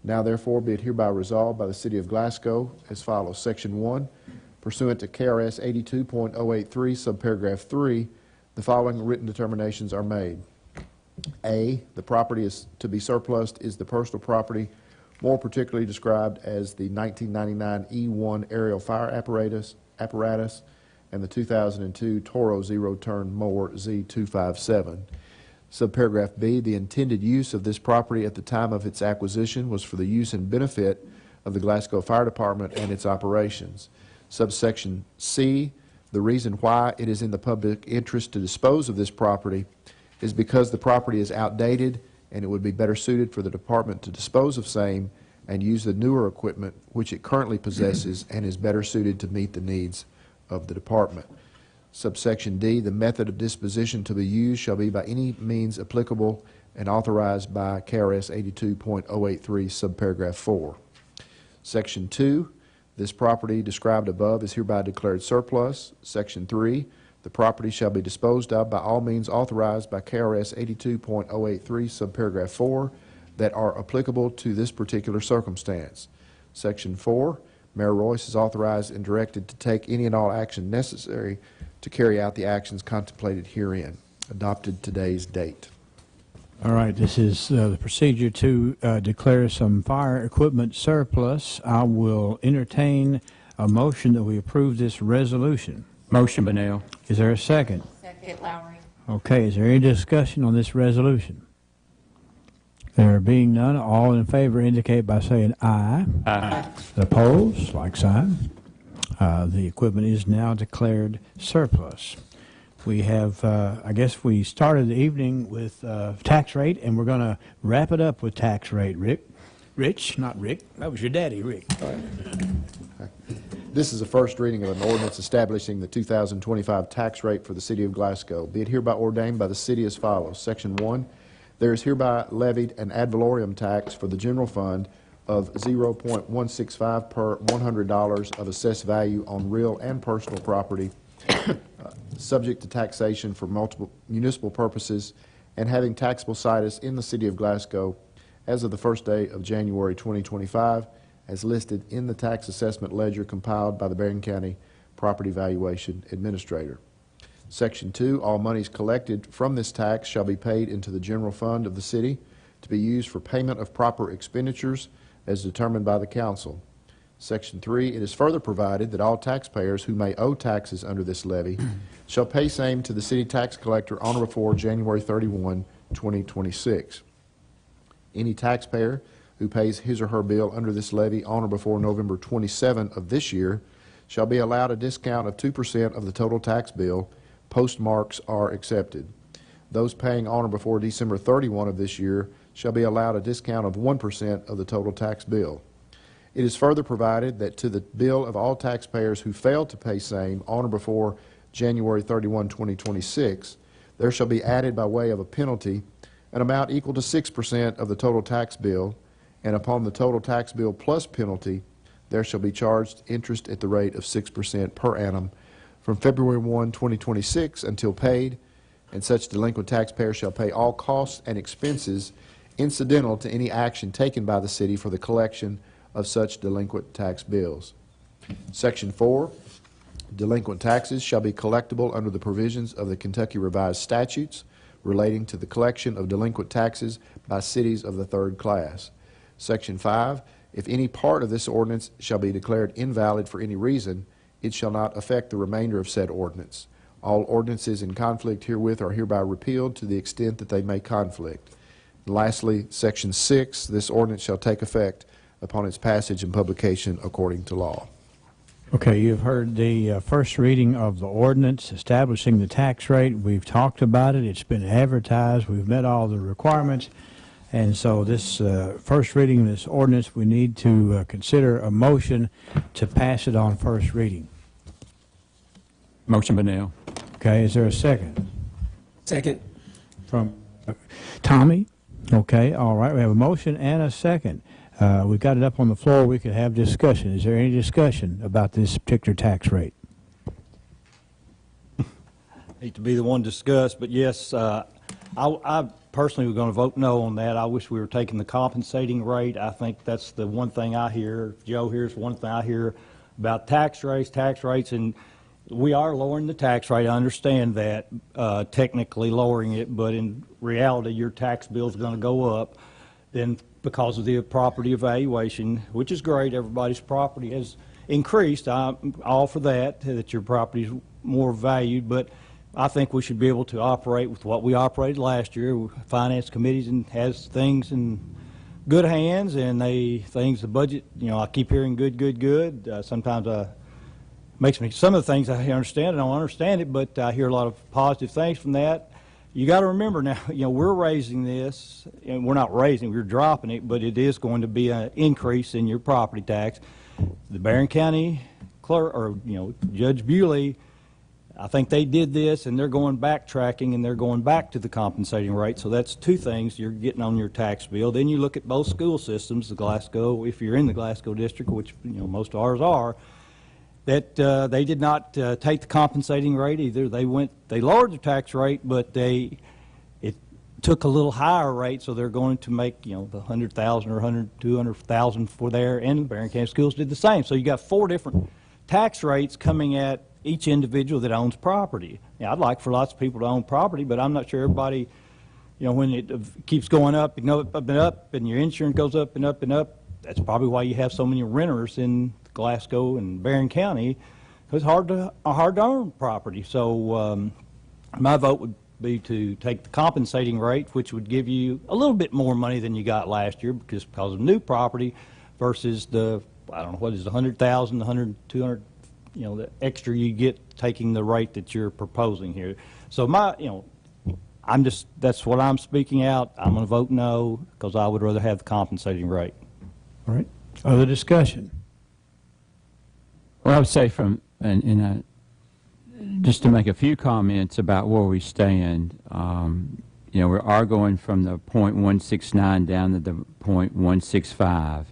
Now therefore be it hereby resolved by the City of Glasgow as follows. Section 1, pursuant to KRS 82.083, subparagraph 3, the following written determinations are made. A, the property is to be surplused is the personal property more particularly described as the 1999 E1 aerial fire apparatus and the 2002 Toro zero-turn mower Z257. Subparagraph B, the intended use of this property at the time of its acquisition was for the use and benefit of the Glasgow Fire Department and its operations. Subsection C, the reason why it is in the public interest to dispose of this property is because the property is outdated and it would be better suited for the department to dispose of same and use the newer equipment which it currently possesses and is better suited to meet the needs of the department. Subsection D, the method of disposition to be used shall be by any means applicable and authorized by KRS 82.083, subparagraph 4. Section 2, this property described above is hereby declared surplus. Section 3, the property shall be disposed of by all means authorized by KRS 82.083, subparagraph 4, that are applicable to this particular circumstance. Section 4, Mayor Royce is authorized and directed to take any and all action necessary to carry out the actions contemplated herein. Adopted today's date. All right, this is the procedure to declare some fire equipment surplus. I will entertain a motion that we approve this resolution. Motion, Bunnell. Is there a second? Second, Lowry. Okay, is there any discussion on this resolution? There being none, all in favor indicate by saying aye. Aye. Opposed, like sign. The equipment is now declared surplus. We have, I guess we started the evening with tax rate, and we're going to wrap it up with tax rate. Rich, not Rick. That was your daddy, Rick. This is the first reading of an ordinance establishing the 2025 tax rate for the City of Glasgow. Be it hereby ordained by the City as follows. Section 1, there is hereby levied an ad valorem tax for the general fund of 0.165 per $100 of assessed value on real and personal property, subject to taxation for multiple municipal purposes, and having taxable situs in the City of Glasgow as of the first day of January 2025, as listed in the tax assessment ledger compiled by the Berrien County Property Valuation Administrator. Section 2, all monies collected from this tax shall be paid into the general fund of the city to be used for payment of proper expenditures as determined by the council. Section 3, it is further provided that all taxpayers who may owe taxes under this levy shall pay same to the city tax collector on or before January 31, 2026. Any taxpayer who pays his or her bill under this levy on or before November 27 of this year shall be allowed a discount of 2% of the total tax bill. Postmarks are accepted. Those paying on or before December 31 of this year shall be allowed a discount of 1% of the total tax bill. It is further provided that to the bill of all taxpayers who fail to pay same on or before January 31, 2026, there shall be added by way of a penalty an amount equal to 6% of the total tax bill, and upon the total tax bill plus penalty, there shall be charged interest at the rate of 6% per annum from February 1, 2026 until paid, and such delinquent taxpayer shall pay all costs and expenses incidental to any action taken by the city for the collection of such delinquent tax bills. Section 4, delinquent taxes shall be collectible under the provisions of the Kentucky Revised Statutes relating to the collection of delinquent taxes by cities of the third class. Section 5, if any part of this ordinance shall be declared invalid for any reason, it shall not affect the remainder of said ordinance. All ordinances in conflict herewith are hereby repealed to the extent that they may conflict. And lastly, Section 6, this ordinance shall take effect upon its passage and publication according to law. Okay, you've heard the first reading of the ordinance establishing the tax rate. We've talked about it. It's been advertised. We've met all the requirements. And so this first reading of this ordinance, we need to consider a motion to pass it on first reading. Motion, Bunnell. Okay, is there a second? Second. From Tommy? Okay, all right. We have a motion and a second. We've got it up on the floor. We could have discussion. Is there any discussion about this particular tax rate? Hate to be the one to discuss, but yes, I personally was going to vote no on that. I wish we were taking the compensating rate. I think that's the one thing I hear. Joe hears one thing I hear about tax rates, and we are lowering the tax rate. I understand that, technically lowering it, but in reality, your tax bill is going to go up. Then because of the property evaluation, which is great, everybody's property has increased. I'm all for that your property is more valued, but I think we should be able to operate with what we operated last year. Finance committees and has things in good hands, and the budget, I keep hearing good. Sometimes makes me, some of the things I understand, I don't understand it, but I hear a lot of positive things from that. You got to remember now, we're raising this, and we're not raising it, we're dropping it, but it is going to be an increase in your property tax. The Berrien County clerk, or Judge Bewley, I think they did this, and they're going backtracking, and they're going back to the compensating rate. So that's two things you're getting on your tax bill. Then you look at both school systems, the Glasgow, if you're in the Glasgow district, which most of ours are, that they did not take the compensating rate either. They lowered the tax rate, but it took a little higher rate, so they're going to make the 100,000 or 200,000 for there, and the Berrien County Schools did the same. So you got 4 different tax rates coming at each individual that owns property. Now, I'd like for lots of people to own property, but I'm not sure everybody, when it keeps going up and up and up, and your insurance goes up and up and up, that's probably why you have so many renters in Glasgow and Berrien County, because it's hard to own property. So my vote would be to take the compensating rate, which would give you a little bit more money than you got last year because of new property, versus the, I don't know, what is 100,000, 100, 200, the extra you get taking the rate that you're proposing here. So that's what I'm speaking out. I'm going to vote no because I would rather have the compensating rate. All right. Other discussion? Well, I would say just to make a few comments about where we stand, you know, we are going from the .169 down to the .165.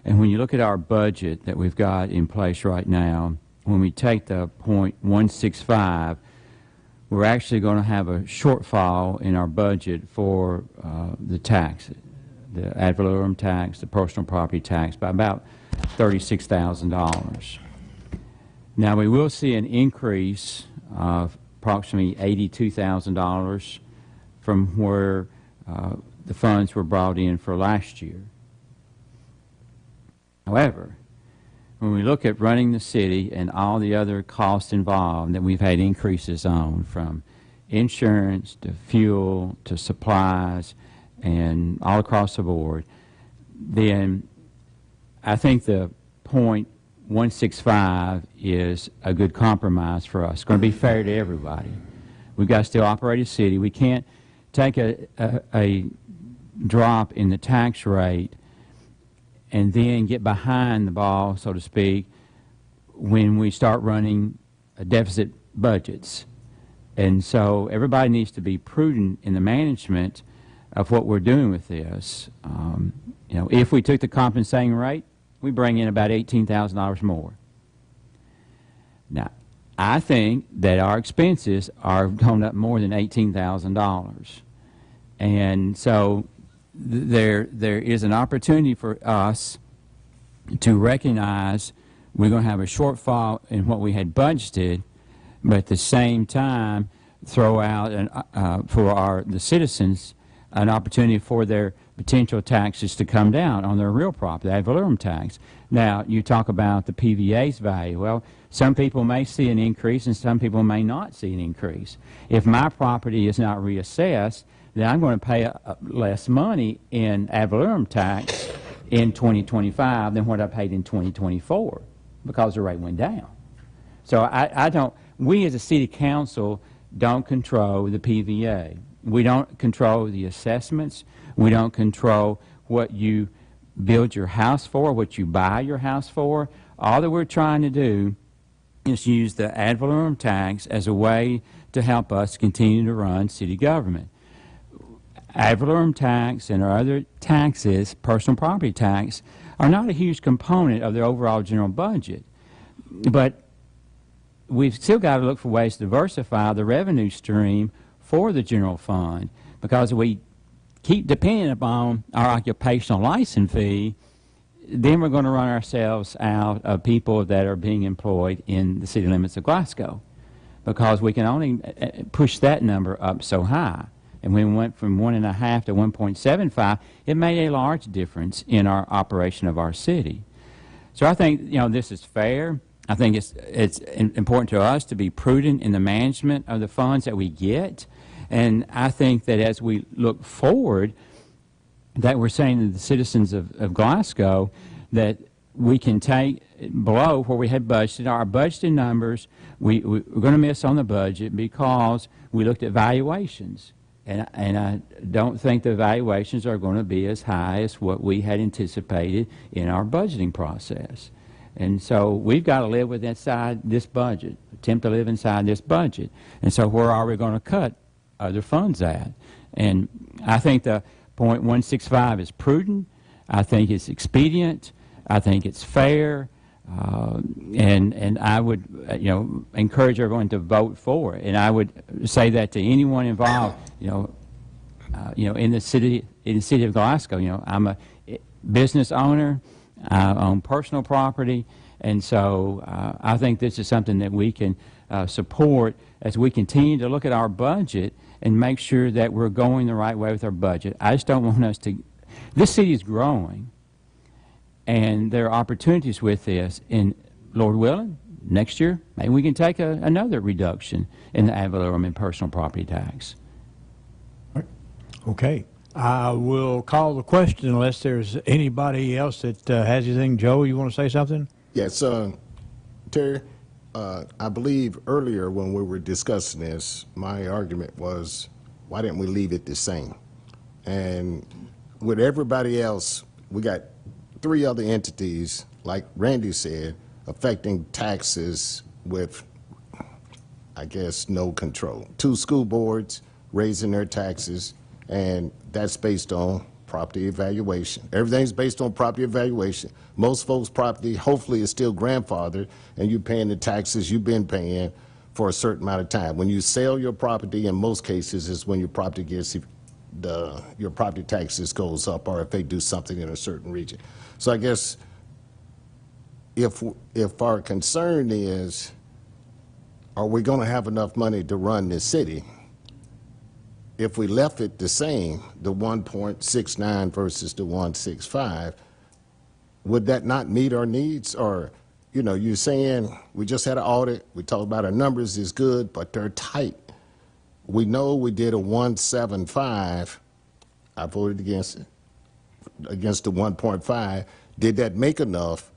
And when you look at our budget that we've got in place right now, when we take the .165, we're actually going to have a shortfall in our budget for the tax, the ad valorem tax, the personal property tax, by about $36,000. Now, we will see an increase of approximately $82,000 from where the funds were brought in for last year. However, when we look at running the city and all the other costs involved that we've had increases on, from insurance to fuel to supplies and all across the board, then I think the .165 is a good compromise for us. It's going to be fair to everybody. We've got to still operate a city. We can't take a drop in the tax rate and then get behind the ball, so to speak, when we start running deficit budgets. And so everybody needs to be prudent in the management of what we're doing with this. You know, if we took the compensating rate, we bring in about $18,000 more. Now, I think that our expenses are going up more than $18,000. And so there is an opportunity for us to recognize we're going to have a shortfall in what we had budgeted, but at the same time throw out for the citizens an opportunity for their potential taxes to come down on their real property, the ad valorem tax. Now, you talk about the PVA's value. Well, some people may see an increase and some people may not see an increase. If my property is not reassessed, then I'm going to pay less money in ad valorem tax in 2025 than what I paid in 2024 because the rate went down. So we as a city council don't control the PVA. We don't control the assessments. We don't control what you build your house for, what you buy your house for. All that we're trying to do is use the ad valorem tax as a way to help us continue to run city government. Ad valorem tax and our other taxes, personal property tax, are not a huge component of the overall general budget. But we've still got to look for ways to diversify the revenue stream for the general fund, because we keep depending upon our occupational license fee, then we're going to run ourselves out of people that are being employed in the city limits of Glasgow, because we can only push that number up so high. And when we went from 1.5 to 1.75, it made a large difference in our operation of our city. So I think, you know, this is fair. I think it's important to us to be prudent in the management of the funds that we get. And I think that as we look forward, that we're saying to the citizens of Glasgow that we can take below where we had budgeted. Our budgeted numbers, we're going to miss on the budget because we looked at valuations. And I don't think the valuations are going to be as high as what we had anticipated in our budgeting process. And so we've got to live inside this budget, attempt to live inside this budget. And so where are we going to cut other funds at? And I think the .165 is prudent. I think it's expedient. I think it's fair. And I would, encourage everyone to vote for it. And I would say that to anyone involved, in the city of Glasgow. I'm a business owner. I own personal property, and so I think this is something that we can support as we continue to look at our budget and make sure that we're going the right way with our budget. I just don't want us to. This city is growing, and there are opportunities with this. And Lord willing, next year maybe we can take another reduction in the ad valorem and personal property tax. Okay. I will call the question unless there's anybody else that has anything. Joe, you want to say something? Yes, Terry, I believe earlier when we were discussing this, my argument was, why didn't we leave it the same? And with everybody else, we got 3 other entities, like Randy said, affecting taxes with, I guess, no control. 2 school boards, raising their taxes, and that's based on property evaluation. Everything's based on property evaluation. Most folks' property hopefully is still grandfathered, and you're paying the taxes you've been paying for a certain amount of time. When you sell your property, in most cases, is when your property gets your property taxes goes up, or if they do something in a certain region. So I guess if our concern is, are we going to have enough money to run this city? If we left it the same, the 1.69 versus the 1.65, would that not meet our needs? Or, you know, you're saying we just had an audit, we talked about our numbers is good, but they're tight. We know we did a 1.75. I voted against it, against the 1.5. Did that make enough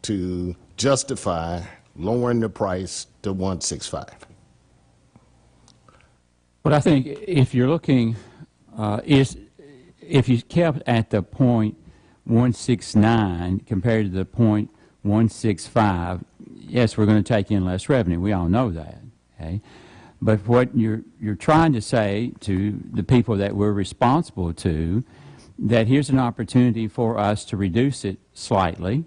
to justify lowering the price to 1.65? But I think if you're looking, if you kept at the 0.169 compared to the 0.165, yes, we're going to take in less revenue. We all know that. Okay? But what you're trying to say to the people that we're responsible to, that here's an opportunity for us to reduce it slightly.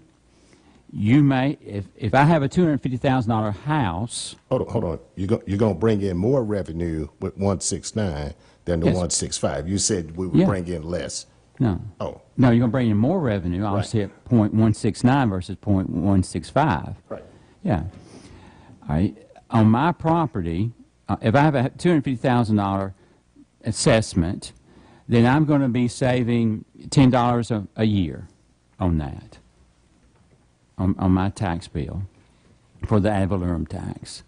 You may, if I have a $250,000 house. Hold on. You're going to bring in more revenue with 169 than the 165. You said we would bring in less. No. Oh. No, you're going to bring in more revenue, obviously, at 0.169 versus 0.165. Right. Yeah. All right. On my property, if I have a $250,000 assessment, then I'm going to be saving $10 a year on that, on my tax bill for the ad valorem tax.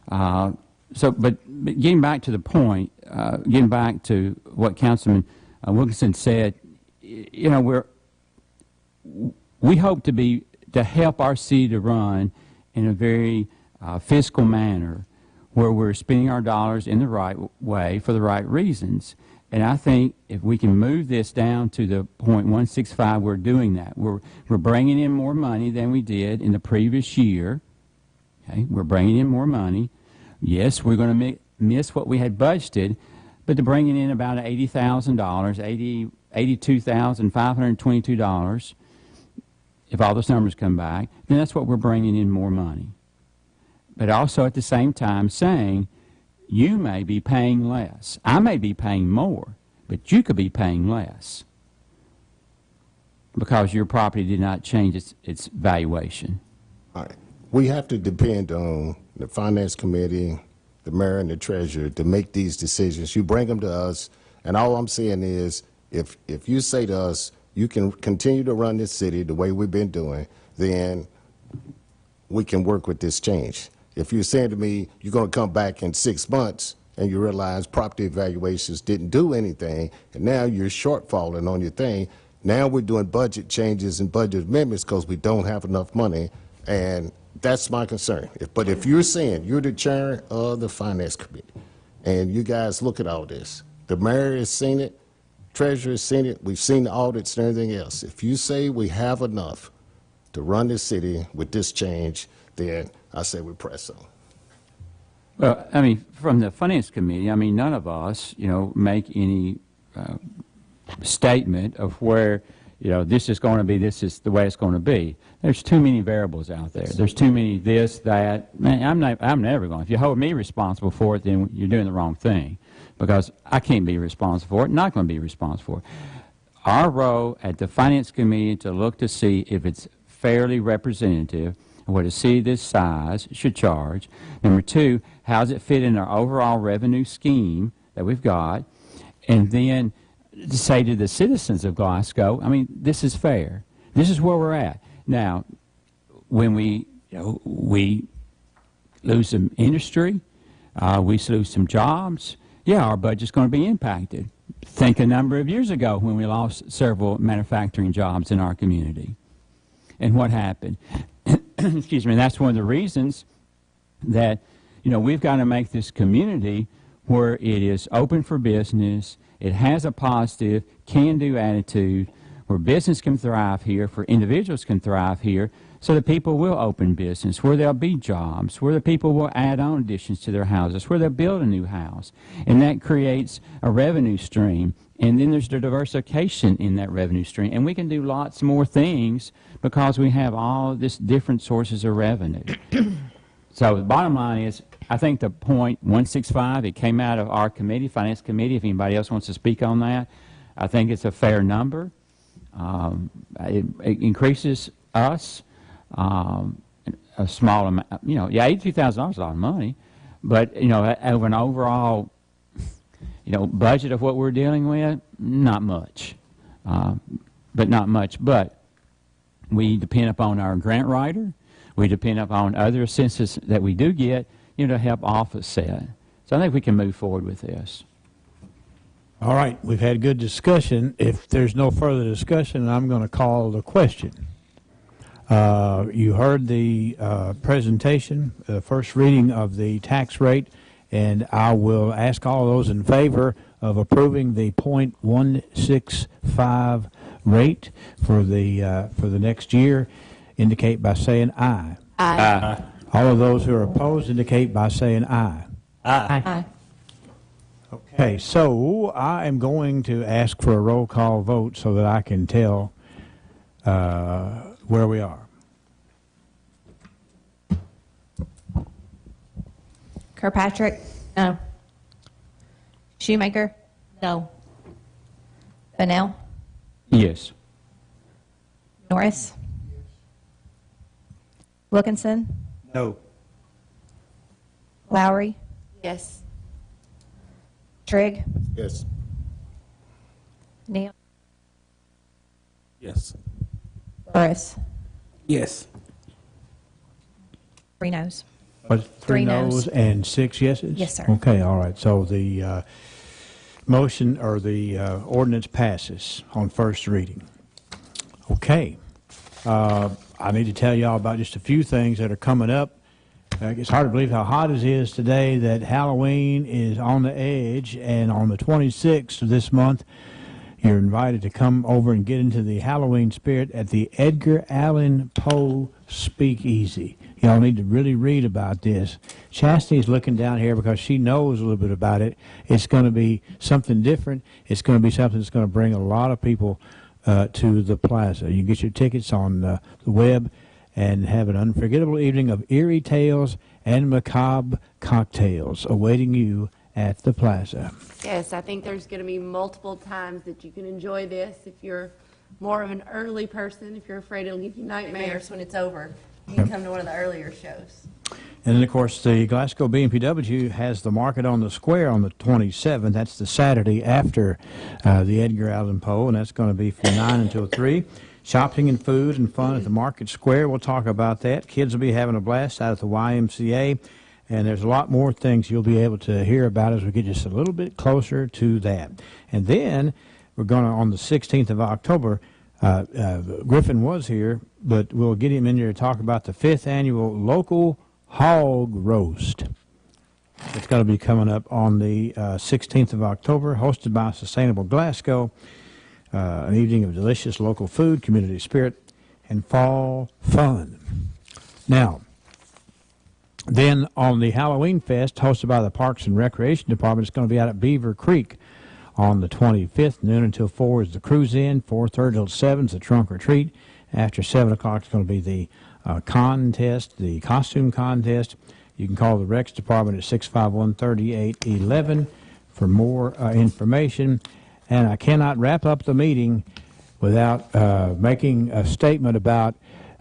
But getting back to the point, getting back to what Councilman Wilkinson said, you know, we hope to help our city to run in a very fiscal manner, where we're spending our dollars in the right way for the right reasons. And I think if we can move this down to the 0.165, we're doing that. We're bringing in more money than we did in the previous year. Okay, we're bringing in more money. Yes, we're going to miss what we had budgeted, but they're bringing in about $80,000, $82,522. If all those numbers come back, then that's what we're bringing in more money. But also at the same time saying, you may be paying less. I may be paying more, but you could be paying less because your property did not change its valuation. All right. We have to depend on the Finance Committee, the mayor, and the treasurer to make these decisions. You bring them to us, and all I'm saying is, if you say to us, you can continue to run this city the way we've been doing, then we can work with this change. If you're saying to me, you're going to come back in 6 months and you realize property evaluations didn't do anything, and now you're shortfalling on your thing, now we're doing budget changes and budget amendments because we don't have enough money, and that's my concern. But if you're saying you're the chair of the Finance Committee and you guys look at all this, the mayor has seen it, treasurer has seen it, we've seen the audits and everything else. If you say we have enough to run this city with this change, then I say we press on. Well, I mean, from the Finance Committee, I mean, none of us, you know, make any statement of where, you know, this is going to be, this is the way it's going to be. There's too many variables out there. There's too many this, that. Man, I'm never going. If you hold me responsible for it, then you're doing the wrong thing, because I can't be responsible for it. Not going to be responsible for it. Our role at the Finance Committee to look to see if it's fairly representative of what a city this size should charge. Number two, how does it fit in our overall revenue scheme that we've got? And then to say to the citizens of Glasgow, I mean, this is fair. This is where we're at. Now, when we lose some industry, we lose some jobs, yeah, our budget's going to be impacted. Think a number of years ago when we lost several manufacturing jobs in our community. And what happened? Excuse me, that's one of the reasons that, you know, we've got to make this community where it is open for business, it has a positive, can-do attitude, where business can thrive here, where individuals can thrive here, so that people will open business, where there'll be jobs, where the people will add on additions to their houses, where they'll build a new house. And that creates a revenue stream. And then there's the diversification in that revenue stream. And we can do lots more things because we have all this different sources of revenue. So the bottom line is, I think the point 165, it came out of our committee, Finance Committee. If anybody else wants to speak on that, I think it's a fair number. It increases us a small amount. Yeah, $82,000 is a lot of money, but over an overall budget of what we're dealing with, not much. But not much. But we depend upon our grant writer. We depend upon other assistance that we do get, to help offset. So I think we can move forward with this. All right, we've had good discussion. If there's no further discussion, I'm going to call the question. You heard the presentation, the first reading of the tax rate, and I will ask all those in favor of approving the .165 rate for the next year indicate by saying aye. Aye. All of those who are opposed indicate by saying aye. Aye. Okay, so I am going to ask for a roll call vote so that I can tell where we are. Kirkpatrick? No. Shoemaker? No. Bunnell? Yes. Norris? Wilkinson? No. Lowry? Yes. Trigg? Yes. Neal? Yes. Burris? Yes. 3 noes. Was it 3 3 noes. noes and 6 yeses? Yes, sir. Okay, all right. So the motion or the ordinance passes on first reading. Okay. I need to tell you all about just a few things that are coming up. It's hard to believe how hot it is today that Halloween is on the edge, and on the 26th of this month, you're invited to come over and get into the Halloween spirit at the Edgar Allan Poe Speakeasy. Y'all need to really read about this. Chastity's looking down here because she knows a little bit about it. It's going to be something different. It's going to be something that's going to bring a lot of people to the plaza. You can get your tickets on the web and have an unforgettable evening of eerie tales and macabre cocktails awaiting you at the plaza. Yes, I think there's going to be multiple times that you can enjoy this. If you're more of an early person, if you're afraid it'll give you nightmares when it's over, you can come to one of the earlier shows. And then, of course, the Glasgow BMPW has the Market on the Square on the 27th. That's the Saturday after the Edgar Allan Poe, and that's going to be from 9 until 3. Shopping and food and fun at the Market Square. We'll talk about that. Kids will be having a blast out at the YMCA. And there's a lot more things you'll be able to hear about as we get just a little bit closer to that. And then we're going to, on the 16th of October, Griffin was here, but we'll get him in here to talk about the 5th annual local hog roast. It's going to be coming up on the 16th of October, hosted by Sustainable Glasgow. An evening of delicious local food, community spirit, and fall fun. Now, then on the Halloween Fest, hosted by the Parks and Recreation Department, it's going to be out at Beaver Creek on the 25th. Noon until 4 is the cruise in. 4:30 till 7 is the trunk or treat. After 7 o'clock is going to be the contest, the costume contest. You can call the Recs Department at 651-3811 for more information. And I cannot wrap up the meeting without making a statement about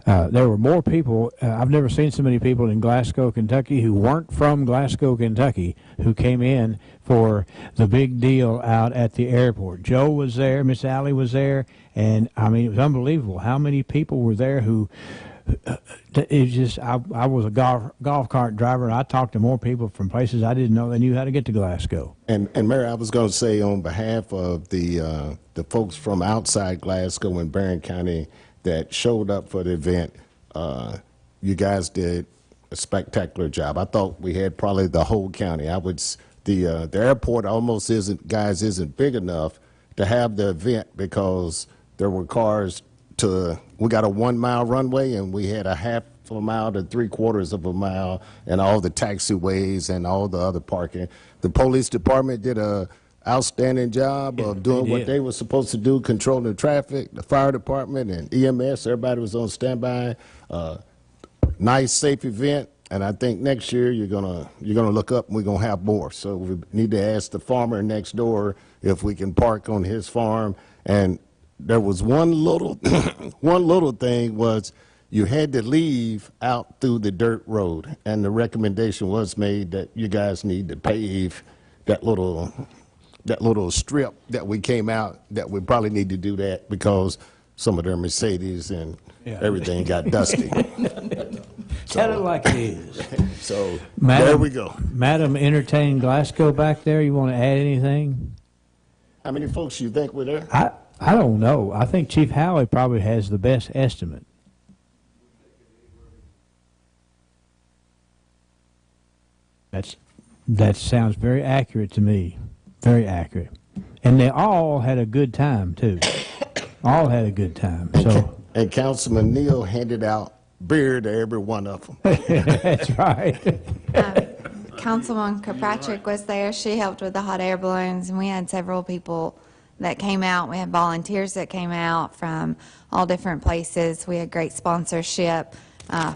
there were more people. I've never seen so many people in Glasgow, Kentucky, who weren't from Glasgow, Kentucky, who came in for the big deal out at the airport. Joe was there, Miss Allie was there, and I mean, it was unbelievable how many people were there who. It's just I was a golf cart driver, and I talked to more people from places I didn't know they knew how to get to Glasgow. And Mary, I was going to say on behalf of the folks from outside Glasgow and Barron County that showed up for the event, you guys did a spectacular job. I thought we had probably the whole county. The airport almost isn't big enough to have the event because there were cars we got a 1 mile runway, and we had a half a mile to 3/4 of a mile, and all the taxiways and all the other parking. The police department did a outstanding job of doing what they were supposed to do, controlling the traffic. The fire department and EMS, everybody was on standby. Nice, safe event, and I think next year you're gonna look up and we're gonna have more. So we need to ask the farmer next door if we can park on his farm. And there was one little one little thing was you had to leave out through the dirt road, and the recommendation was made that you guys need to pave that little strip that we came out, that we probably need to do that because some of their Mercedes and everything got dusty. Tell it like it is. So Madam, there we go. Madam Entertain Glasgow back there, you want to add anything? How many folks you think were there? I don't know. I think Chief Howley probably has the best estimate. That sounds very accurate to me. Very accurate. And they all had a good time, too. All had a good time. So. And Councilman Neal handed out beer to every one of them. That's right. Councilwoman Kirkpatrick was there. She helped with the hot air balloons, and we had several people that came out. We had volunteers that came out from all different places. We had great sponsorship.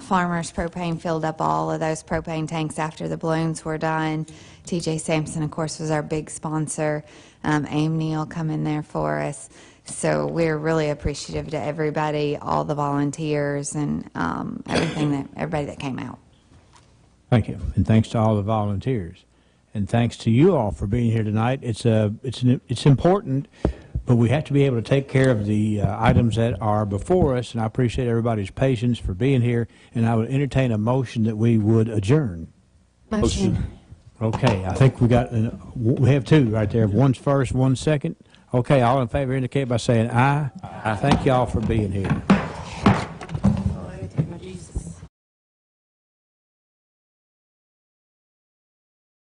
Farmers Propane filled up all of those propane tanks after the balloons were done. TJ Sampson, of course, was our big sponsor. Aim Neal come in there for us. So we're really appreciative to everybody, all the volunteers, and everybody that came out. Thank you, and thanks to all the volunteers, and thanks to you all for being here tonight. It's important, but we have to be able to take care of the items that are before us, and I appreciate everybody's patience for being here, and I would entertain a motion that we would adjourn. Motion. Okay, I think we have two right there. One's first, one's second. Okay, all in favor indicate by saying aye. Aye. Thank you all for being here.